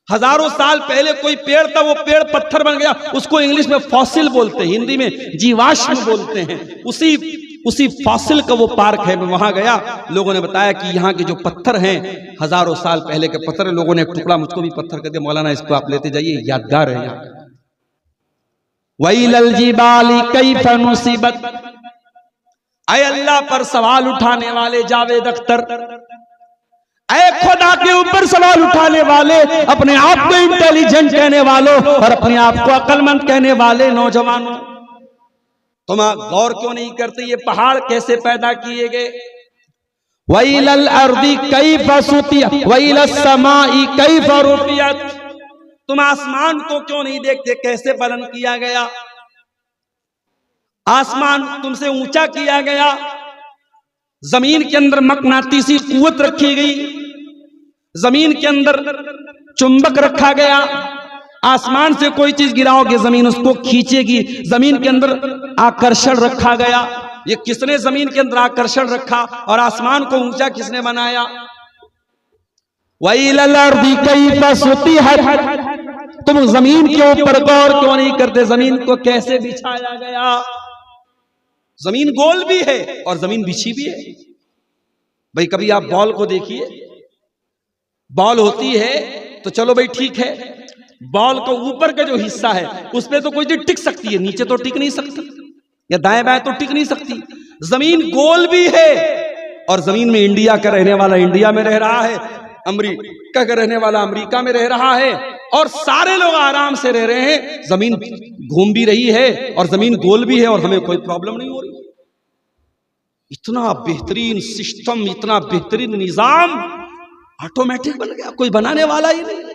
B: हजारों साल पहले कोई पेड़ था, वो पेड़ पत्थर बन गया, उसको इंग्लिश में फॉसिल बोलते हैं, हिंदी में जीवाश्म बोलते हैं। उसी फॉसिल का वो पार्क है। मैं वहां गया, लोगों ने बताया कि यहाँ के जो पत्थर हैं हजारों साल पहले के पत्थर, लोगों ने एक टुकड़ा मुझको भी पत्थर कर दिया, मौलाना इसको आप लेते जाइए, यादगार है यहाँ। वइलल जिबाली कैफा नुसिबत, ऐ अल्लाह पर सवाल उठाने वाले जावेद अख्तर, ऐ खुदा के ऊपर सवाल उठाने वाले, अपने आप को इंटेलिजेंट कहने वालों और अपने आप को अक्लमंद कहने वाले नौजवानों, तुम गौर क्यों नहीं करते ये पहाड़ कैसे पैदा किए गए? वइलल अर्दी कैफा सुतियत वइलस समाई कैफा रुफियत, तुम आसमान को क्यों नहीं देखते कैसे बुलंद किया गया? आसमान तुमसे ऊंचा किया गया, जमीन के अंदर मकनातीसी कुव्वत रखी गई, जमीन के अंदर चुंबक रखा गया, आसमान से कोई चीज गिराओगे जमीन उसको खींचेगी, जमीन के अंदर आकर्षण रखा गया। ये किसने जमीन के अंदर आकर्षण रखा और आसमान को ऊंचा किसने बनाया? वइलल अर्दी कैफा सुतिहत, तुम जमीन के ऊपर गौर क्यों नहीं करते जमीन को कैसे बिछाया गया? जमीन गोल भी है और जमीन बिछी भी है। भाई कभी आप बॉल को देखिए, बॉल होती है तो चलो भाई ठीक है, बॉल को ऊपर का जो हिस्सा है उस पे तो कोई चीज टिक सकती है, नीचे तो टिक नहीं सकती, या दाएं बाएं तो टिक नहीं सकती। जमीन गोल भी है और जमीन में इंडिया का रहने वाला इंडिया में रह रहा है, अमेरिका का रहने वाला अमेरिका में रह रहा है, और सारे लोग आराम से रह रहे हैं। जमीन घूम भी रही है और जमीन गोल भी है और हमें कोई प्रॉब्लम नहीं हो रही। इतना बेहतरीन सिस्टम, इतना बेहतरीन निजाम ऑटोमेटिक बन गया, कोई बनाने वाला ही नहीं।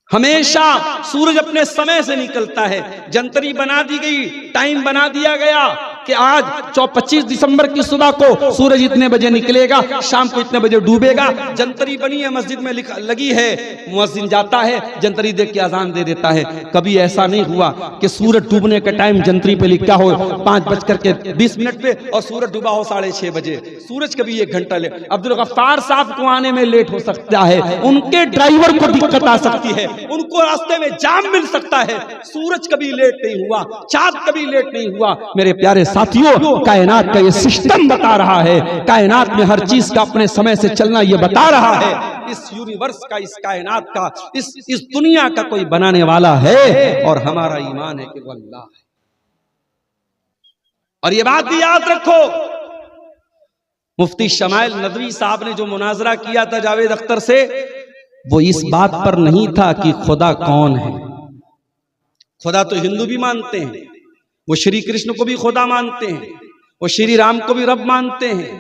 B: हमेशा सूरज अपने समय से निकलता है, जंतरी बना दी गई, टाइम बना दिया गया कि आज 25 दिसंबर की सुबह को सूरज इतने बजे निकलेगा, शाम को इतने बजे डूबेगा। जंतरी बनी है, मस्जिद में लगी है, मुअज्जिन जाता है, जंतरी देख के अजान दे देता है। कभी ऐसा नहीं हुआ कि सूरज डूबने का टाइम जंतरी पे लिखा हो 5:20 पे और सूरज डूबा हो 6:30 बजे। सूरज कभी 1 घंटा लेट, अब्दुल गफ्फार साहब को आने में लेट हो सकता है, उनके ड्राइवर को दिक्कत आ सकती है, उनको रास्ते में जाम मिल सकता है। सूरज कभी लेट नहीं हुआ, चांद कभी लेट नहीं हुआ। मेरे प्यारे साथियों, कायनात का ये सिस्टम बता रहा है, कायनात में हर चीज का अपने समय से चलना ये बता रहा है। इस यूनिवर्स का, इस कायनात का, इस दुनिया का कोई बनाने वाला है और हमारा ईमान है कि वो अल्लाह है। और ये बात भी याद रखो,
A: मुफ्ती शमाइल नदवी साहब ने जो मुनाजरा किया था जावेद अख्तर से, वो इस बात पर नहीं था कि खुदा कौन है। खुदा तो हिंदू भी मानते हैं, वो श्री कृष्ण को भी खुदा मानते हैं, वो श्री राम को भी रब मानते हैं,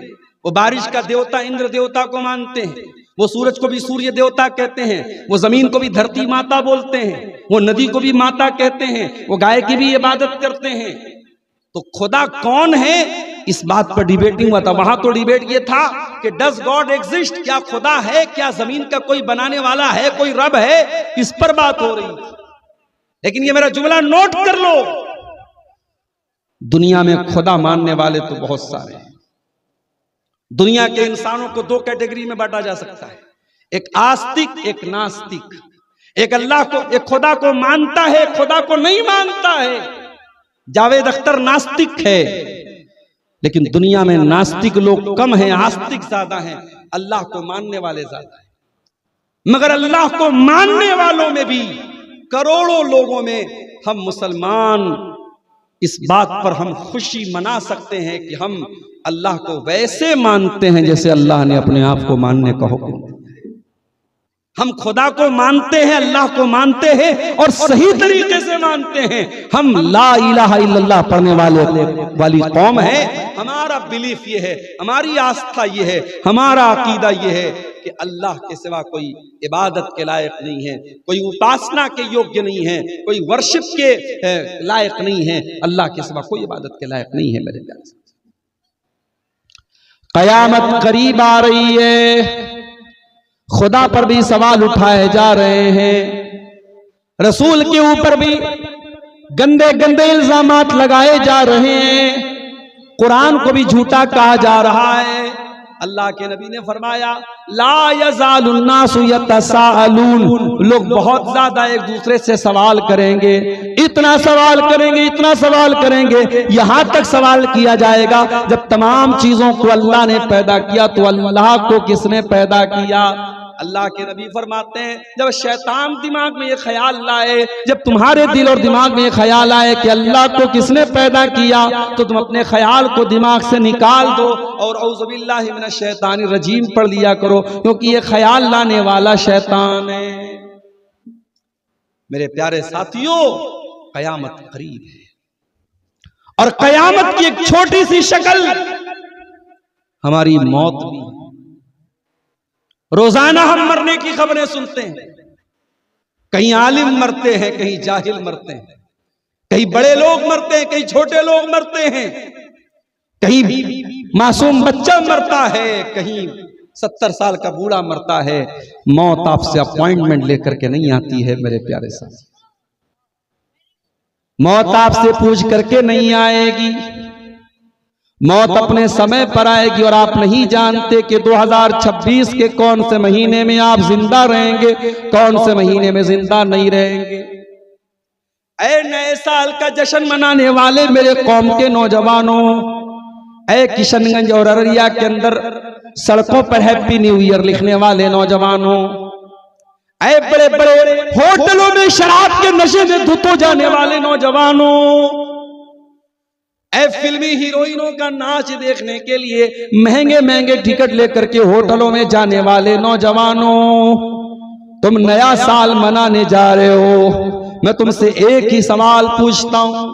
A: वो बारिश का देवता इंद्र देवता को मानते हैं, वो सूरज को भी सूर्य देवता कहते हैं, वो जमीन को भी धरती माता बोलते हैं, वो नदी को भी माता कहते हैं, वो गाय की भी इबादत करते हैं। तो खुदा कौन है, इस बात पर डिबेटिंग हुआ था। वहां तो डिबेट ये था कि डज गॉड एग्जिस्ट, क्या खुदा है, क्या जमीन का कोई बनाने वाला है, कोई रब है, इस पर बात हो रही थी। लेकिन ये मेरा जुमला नोट कर लो, दुनिया में खुदा मानने वाले तो बहुत सारे हैं। दुनिया के इंसानों को दो कैटेगरी में बांटा जा सकता है, एक आस्तिक, एक नास्तिक। एक अल्लाह को, एक खुदा को मानता है, खुदा को नहीं मानता है। जावेद अख्तर नास्तिक है, लेकिन दुनिया में नास्तिक लोग कम हैं, आस्तिक ज्यादा हैं, अल्लाह को मानने वाले ज्यादा हैं। मगर अल्लाह को मानने वालों में भी करोड़ों लोगों में हम मुसलमान इस बात पर हम खुशी मना सकते हैं कि हम अल्लाह को वैसे मानते हैं जैसे अल्लाह ने अपने आप को मानने का हुक्म दिया। हम खुदा को मानते हैं, अल्लाह को मानते हैं और सही तरीके से मानते हैं। हम ला इलाहा इल्लल्लाह पढ़ने वाली कौम है। हमारा बिलीफ ये है, हमारी आस्था ये है, हमारा अकीदा ये है कि अल्लाह के सिवा कोई इबादत के लायक नहीं है, कोई उपासना के योग्य नहीं है, कोई वर्शिप के लायक नहीं है। अल्लाह के सिवा कोई इबादत के लायक नहीं है। मेरे प्यारे,
B: कयामत करीब आ रही है, खुदा पर भी सवाल उठाए जा रहे हैं, रसूल के ऊपर भी गंदे गंदे इल्जामात लगाए जा रहे हैं, कुरान को भी झूठा कहा जा रहा है। अल्लाह के नबी ने फरमाया, ला यज़ालुन्नासु यतसाअलून, लोग बहुत ज्यादा एक दूसरे से सवाल करेंगे, इतना सवाल करेंगे, इतना सवाल करेंगे, यहां तक सवाल किया जाएगा जब तमाम चीजों को अल्लाह ने पैदा किया तो अल्लाह को किसने पैदा किया। अल्लाह के नबी फरमाते हैं, जब शैतान दिमाग में ये ख्याल लाए, जब तुम्हारे दिल और दिमाग में ये ख्याल आए कि अल्लाह को किसने पैदा किया, तो तुम अपने ख्याल को दिमाग से निकाल दो और औज़ु बिल्लाहि मिनश शैतानिर रजीम पढ़ लिया करो, क्योंकि ये ख्याल लाने वाला शैतान है। मेरे प्यारे साथियों, कयामत करीब है और कयामत की एक छोटी सी शक्ल हमारी मौत भी। रोजाना हम मरने की खबरें सुनते हैं, कहीं आलिम मरते हैं, कहीं जाहिल मरते हैं, कहीं बड़े लोग मरते हैं, कहीं छोटे लोग मरते हैं, कहीं मासूम बच्चा मरता है, कहीं 70 साल का बूढ़ा मरता है। मौत आपसे अपॉइंटमेंट लेकर के नहीं आती है मेरे प्यारे साथी, मौत आपसे पूछ करके नहीं आएगी, मौत अपने समय पर आएगी और आप नहीं जानते कि 2026 के कौन से महीने में आप जिंदा रहेंगे, कौन से महीने में जिंदा नहीं रहेंगे। ऐ नए साल का जश्न मनाने वाले मेरे कौम के नौजवानों, ऐ किशनगंज और अररिया के अंदर सड़कों पर हैप्पी न्यू ईयर लिखने वाले नौजवानों, ऐ बड़े बड़े होटलों में शराब के नशे में धुत हो जाने वाले नौजवानों, ऐ फिल्मी हीरोइनों का नाच देखने के लिए महंगे महंगे टिकट लेकर के होटलों में जाने वाले नौजवानों, तुम नया साल मनाने जा रहे हो। मैं तुमसे एक ही सवाल पूछता हूं,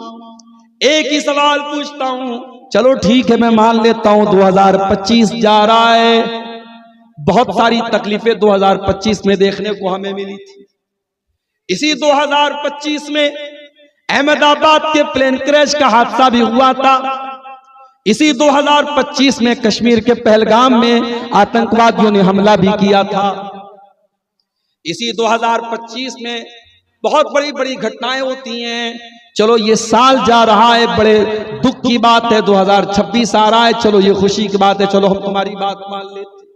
B: एक ही सवाल पूछता हूं। चलो ठीक है, मैं मान लेता हूं 2025 जा रहा है, बहुत सारी तकलीफें 2025 में देखने को हमें मिली थी। इसी 2025 में अहमदाबाद के प्लेन क्रैश का हादसा भी हुआ था। इसी 2025 में कश्मीर के पहलगाम में आतंकवादियों ने हमला भी किया था। इसी 2025 में बहुत बड़ी बड़ी घटनाएं होती हैं। चलो ये साल जा रहा है, बड़े दुख की बात है, 2026 आ रहा है, चलो ये खुशी की बात है, चलो हम तुम्हारी बात मान लेते।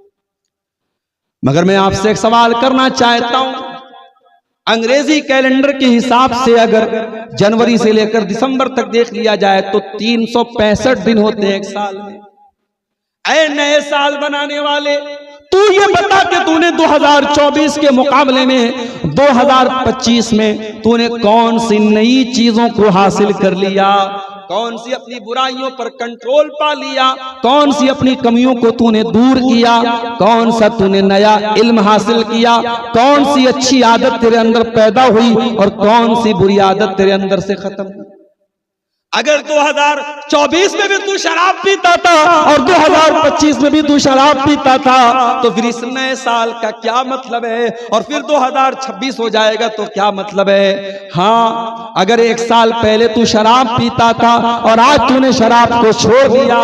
B: मगर मैं आपसे एक सवाल करना चाहता हूं, अंग्रेजी कैलेंडर के हिसाब से अगर जनवरी से लेकर दिसंबर तक देख लिया जाए तो 365 दिन होते हैं एक साल में। ऐ नए साल बनाने वाले, तू ये बता कि तूने 2024 के मुकाबले में 2025 में तूने कौन सी नई चीजों को हासिल कर लिया, कौन सी अपनी बुराइयों पर कंट्रोल पा लिया, कौन सी अपनी कमियों को तूने दूर किया, कौन सा तूने नया इल्म हासिल किया, कौन सी अच्छी आदत तेरे अंदर पैदा हुई और कौन सी बुरी आदत तेरे अंदर से खत्म हुई।
A: अगर 2024 में भी तू शराब पीता था
B: और 2025 में भी तू शराब पीता था,
A: तो फिर इस नए साल का क्या मतलब है, और फिर 2026 हो जाएगा तो क्या मतलब है।
B: हाँ, अगर 1 साल पहले तू शराब पीता था और आज तूने शराब को छोड़ दिया,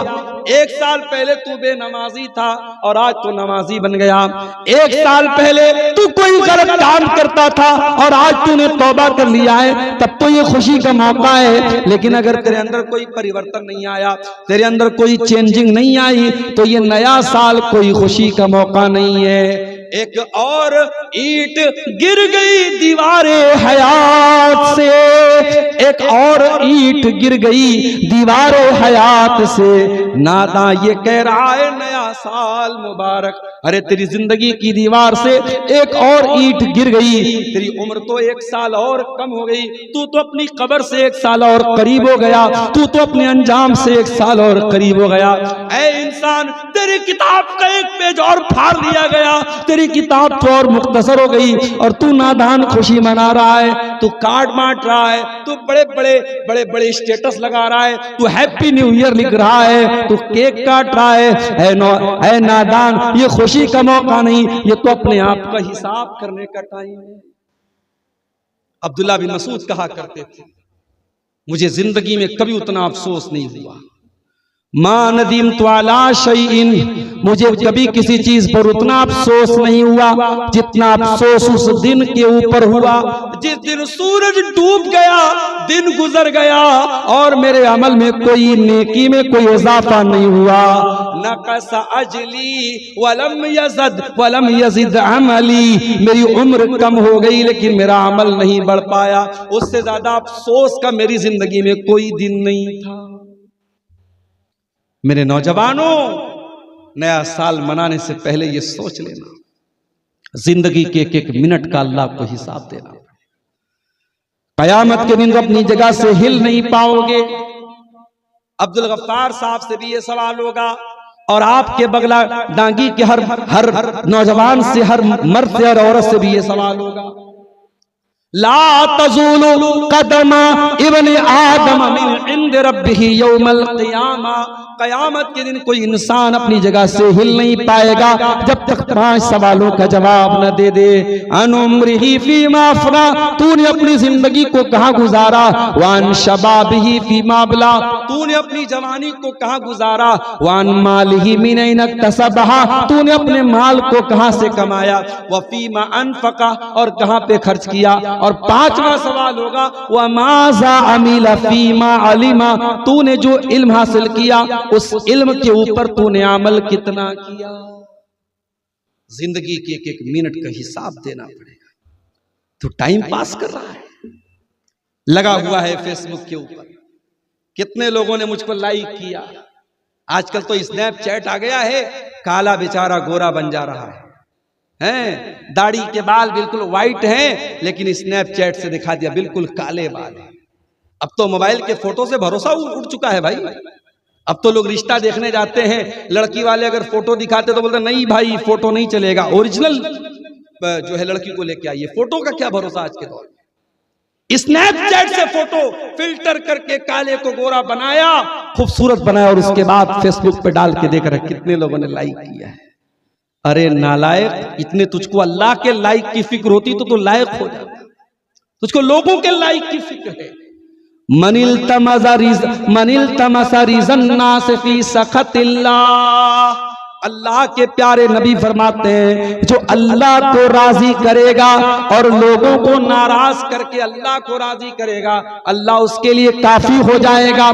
A: 1 साल पहले तू बेनमाजी था और आज तू नमाजी बन गया, 1 साल पहले
B: तू कोई गलत काम करता था और आज तूने तौबा कर लिया है, तब तो ये खुशी का मौका है। लेकिन अगर तेरे अंदर कोई परिवर्तन नहीं आया, तेरे अंदर कोई चेंजिंग नहीं आई, तो ये नया साल कोई खुशी का मौका नहीं है।
A: एक और ईंट गिर गई दीवारे
B: हयात से, एक और ईंट गिर गई दीवारे हयात से।
A: नादा ये कह रहा है नया साल मुबारक।
B: अरे तेरी जिंदगी की दीवार से एक और ईंट गिर गई,
A: तेरी उम्र तो 1 साल और कम हो गई, तू तो अपनी कब्र से
B: 1 साल और करीब हो गया, तू तो अपने अंजाम से 1 साल और करीब हो गया।
A: ऐ इंसान, तेरी किताब का 1 पेज और फाड़ दिया गया,
B: तेरी किताब तो और मुख्तसर हो गई और तू नादान खुशी मना रहा है,
A: तू कार्ड बांट रहा है, तू बड़े बड़े स्टेटस लगा रहा है,
B: तू हैप्पी न्यू ईयर लिख रहा है, तू केक काट रहा है। ऐ नादान, ये खुशी का मौका नहीं, ये तो अपने आप का हिसाब करने का टाइम है।
A: अब्दुल्ला बिन मसूद कहा करते थे, मुझे जिंदगी में कभी उतना अफसोस नहीं हुआ,
B: मां नदीम त्वाला शैइन, मुझे कभी किसी चीज पर उतना अफसोस नहीं हुआ जितना अफसोस उस दिन के ऊपर हुआ
A: जिस दिन सूरज डूब गया, दिन गुजर गया
B: और मेरे अमल में कोई नेकी में कोई इजाफा नहीं हुआ।
A: नक़स अजली वलम
B: यज़िद अमली, मेरी उम्र कम हो गई लेकिन मेरा अमल नहीं बढ़ पाया।
A: उससे ज्यादा अफसोस का मेरी जिंदगी में कोई दिन नहीं था। मेरे नौजवानों, नया साल मनाने से पहले ये सोच लेना, जिंदगी के एक मिनट का अल्लाह को हिसाब देना।
B: कयामत के दिन अपनी जगह से हिल नहीं पाओगे।
A: अब्दुल गफ्फार साहब से भी ये सवाल होगा और आपके बगला डांगी के हर नौजवान से, हर मर्द से, हर औरत से भी ये सवाल होगा।
B: ला तज़ूलु कदमा इब्न आदम मिन इंद रब्बिही यौमल क़ियामा,
A: कयामत के दिन
B: कोई इंसान अपनी जगह से हिल नहीं पाएगा जब तक 5 सवालों का जवाब न दे दे। अन उम्रिही फीमा अफ़ना, तूने अपनी जिंदगी को कहाँ गुजारा। वान शबाबिही फीमा अबला,
A: तूने अपनी जवानी को कहाँ गुजारा।
B: वान मालिही मिन ऐन इक्तसबहा, तूने अपने माल को कहाँ से कमाया।
A: वफीमा अनफका,
B: और कहाँ पे खर्च किया। और 5वां सवाल होगा व माज़ा अमिला फीमा अलिमा, तूने जो इल्म हासिल किया उस इल्म के ऊपर तूने अमल कितना किया।
A: जिंदगी के एक मिनट का हिसाब देना पड़ेगा। तो टाइम पास कर रहा है, लगा हुआ है फेसबुक के ऊपर, कितने लोगों ने मुझको लाइक किया। आजकल तो स्नैपचैट आ गया है, काला बेचारा गोरा बन जा रहा है, दाढ़ी के बाल बिल्कुल व्हाइट हैं, लेकिन स्नैपचैट से दिखा दिया बिल्कुल काले बाल हैं। अब तो मोबाइल के फोटो से भरोसा उठ चुका है भाई। अब तो लोग रिश्ता देखने जाते हैं, लड़की वाले अगर फोटो दिखाते तो बोलते नहीं भाई फोटो नहीं चलेगा, ओरिजिनल जो है लड़की को लेके आइए। फोटो का क्या भरोसा आज के दौर में। स्नैपचैट से फोटो फिल्टर करके काले को गोरा बनाया,
B: खूबसूरत बनाया और उसके बाद फेसबुक पे डाल के देख रहे कितने लोगों ने लाइक किया है।
A: अरे नालायक, इतने तुझको अल्लाह के लाइक की फिक्र होती तो लायक हो जाता, तुझको लोगों के लाइक की फिक्र है।
B: मनिल तमसा रिज़न नास फी सखतिल्लाह, अल्लाह के प्यारे नबी फरमाते हैं जो अल्लाह को राजी करेगा और लोगों को नाराज करके अल्लाह को राजी करेगा, अल्लाह उसके लिए काफी हो जाएगा।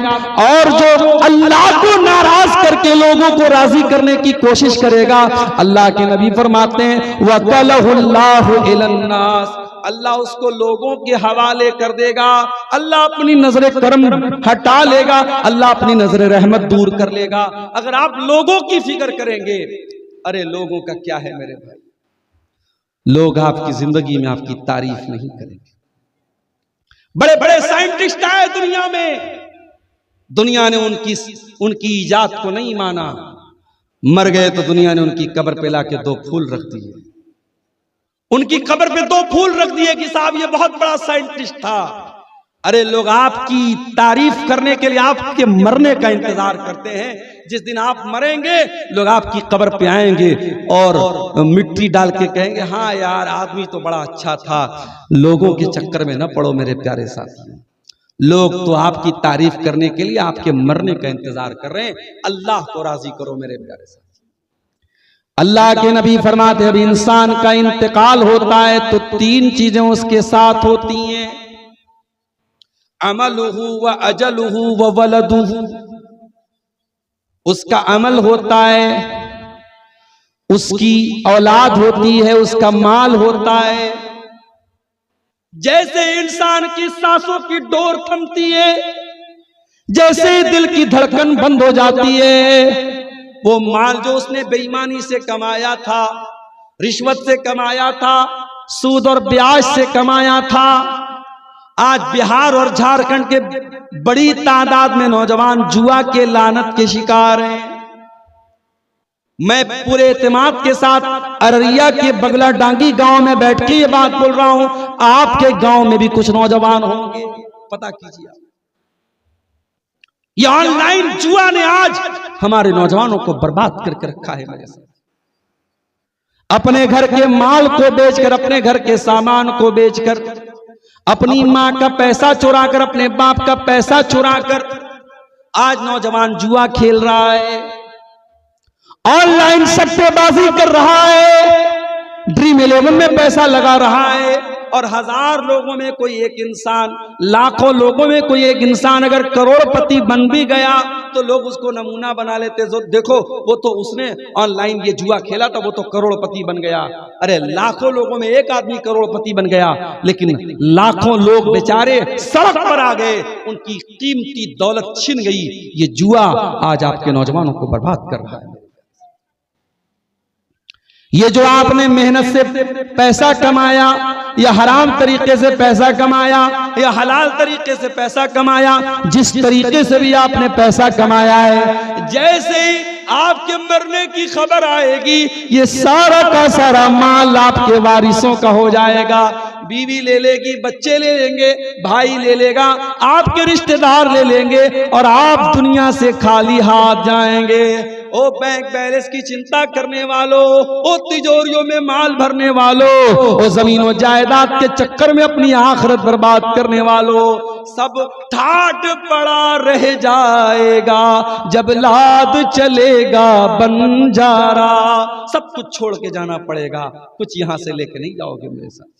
B: और जो अल्लाह को नाराज करके लोगों को राजी करने की कोशिश करेगा, अल्लाह के नबी फरमाते हैं वकलहुल्लाहु इलन्नास, अल्लाह उसको लोगों के हवाले कर देगा। अल्लाह अपनी नजर करम हटा लेगा, अल्लाह अपनी नजर रहमत दूर कर लेगा।
A: अगर आप लोगों की फिक्र करेंगे, अरे लोगों का क्या है मेरे भाई,
B: लोग आपकी जिंदगी में आपकी तारीफ नहीं करेंगे।
A: बड़े बड़े साइंटिस्ट आए दुनिया में, दुनिया ने उनकी इजाद को नहीं माना, मर गए तो दुनिया ने उनकी कब्र पे लाके 2 फूल रख दिए, उनकी कब्र पे 2 फूल रख दिए कि साहब ये बहुत बड़ा साइंटिस्ट था। अरे लोग आपकी तारीफ करने के लिए आपके मरने का इंतजार करते हैं। जिस दिन आप मरेंगे लोग आपकी कब्र पे आएंगे और मिट्टी डाल के कहेंगे हाँ यार आदमी तो बड़ा अच्छा था। लोगों के चक्कर में न पड़ो मेरे प्यारे साथियों, लोग तो आपकी तारीफ करने के लिए आपके मरने का इंतजार कर रहे हैं। अल्लाह को राजी करो मेरे प्यारे साथियों।
B: अल्लाह के नबी फरमाते हैं, अब इंसान का इंतकाल होता है तो 3 चीजें उसके साथ होती हैं,
A: अमलुहु व अजलुहु व वलदुहु।
B: उसका अमल होता है, उसकी औलाद होती है, उसका माल होता है।
A: जैसे इंसान की सांसों की डोर थमती है,
B: जैसे दिल की धड़कन बंद हो जाती है,
A: वो माल जो उसने बेईमानी से कमाया था, रिश्वत से कमाया था,
B: सूद और ब्याज से कमाया था,
A: आज बिहार और झारखंड के बड़ी तादाद में नौजवान जुआ के लानत के शिकार हैं। मैं पूरे एतमाद के साथ
B: अररिया के बगला डांगी गांव में बैठ के ये बात बोल रहा हूं, आपके गांव में भी कुछ नौजवान होंगे,
A: पता कीजिए। ये ऑनलाइन जुआ ने आज
B: हमारे नौजवानों को बर्बाद करके रखा है। मेरे साथ अपने घर के माल को बेचकर, अपने घर के सामान को बेचकर, अपनी माँ का पैसा चुराकर, अपने बाप का पैसा चुराकर
A: आज नौजवान जुआ खेल रहा है,
B: ऑनलाइन सट्टेबाजी कर रहा है, ड्रीम 11 में पैसा लगा रहा है।
A: और 1000 लोगों में कोई एक इंसान, लाखों लोगों में कोई एक इंसान अगर करोड़पति बन भी गया तो लोग उसको नमूना बना लेते। देखो वो तो उसने ऑनलाइन ये जुआ खेला था, वो तो करोड़पति बन गया। अरे लाखों लोगों में एक आदमी करोड़पति बन गया, लेकिन लाखों लोग बेचारे सड़क पर आ गए, उनकी कीमती दौलत छिन गई। ये जुआ आज आपके नौजवानों को बर्बाद कर रहा है।
B: ये जो आपने मेहनत से पैसा कमाया या हराम तरीके से पैसा कमाया
A: या हलाल तरीके से पैसा कमाया,
B: जिस तरीके से भी आपने पैसा कमाया है,
A: जैसे ही आपके मरने की खबर आएगी
B: ये सारा का सारा माल आपके वारिसों का हो जाएगा।
A: बीवी ले लेगी, बच्चे ले लेंगे, भाई ले लेगा,
B: आपके रिश्तेदार ले लेंगे और आप दुनिया से खाली हाथ जाएंगे।
A: ओ बैंक बैलेंस की चिंता करने वालों, ओ तिजोरियों में माल भरने वालों,
B: ओ जमीनों जायदाद के चक्कर में अपनी आखिरत बर्बाद करने वालों,
A: सब ठाट पड़ा रह जाएगा
B: जब लाद चलेगा बंजारा।
A: सब कुछ छोड़ के जाना पड़ेगा, कुछ यहां से लेके नहीं जाओगे मेरे साथ।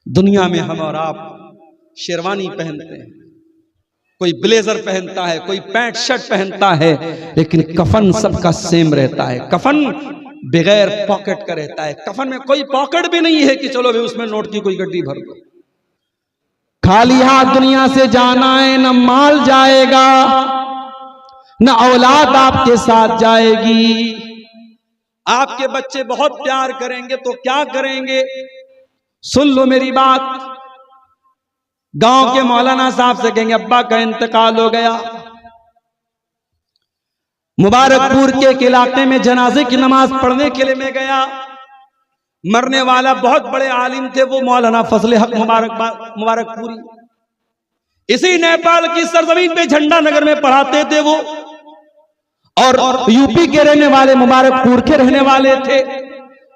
A: दुनिया में हम और आप शेरवानी पहनते हैं, कोई ब्लेजर पहनता है, कोई पैंट शर्ट पहनता है,
B: लेकिन कफन सबका सेम रहता है।
A: कफन बगैर पॉकेट का रहता है। कफन में कोई पॉकेट भी नहीं है कि चलो भी उसमें नोट की कोई गड्डी भर दो।
B: खाली हाथ दुनिया से जाना है, न माल जाएगा, न औलाद आपके साथ जाएगी।
A: आपके बच्चे बहुत प्यार करेंगे तो क्या करेंगे? सुन लो मेरी बात। गांव के मौलाना साहब से कहेंगे अब्बा का इंतकाल हो गया। मुबारकपुर के एक इलाके में जनाजे की नमाज पढ़ने के लिए मैं गया। मरने वाला बहुत बड़े आलिम थे वो, मौलाना फजले हक मुबारकपुरी। इसी नेपाल की सरजमीन पे झंडा नगर में पढ़ाते थे वो, और यूपी के रहने वाले, मुबारकपुर के रहने वाले थे।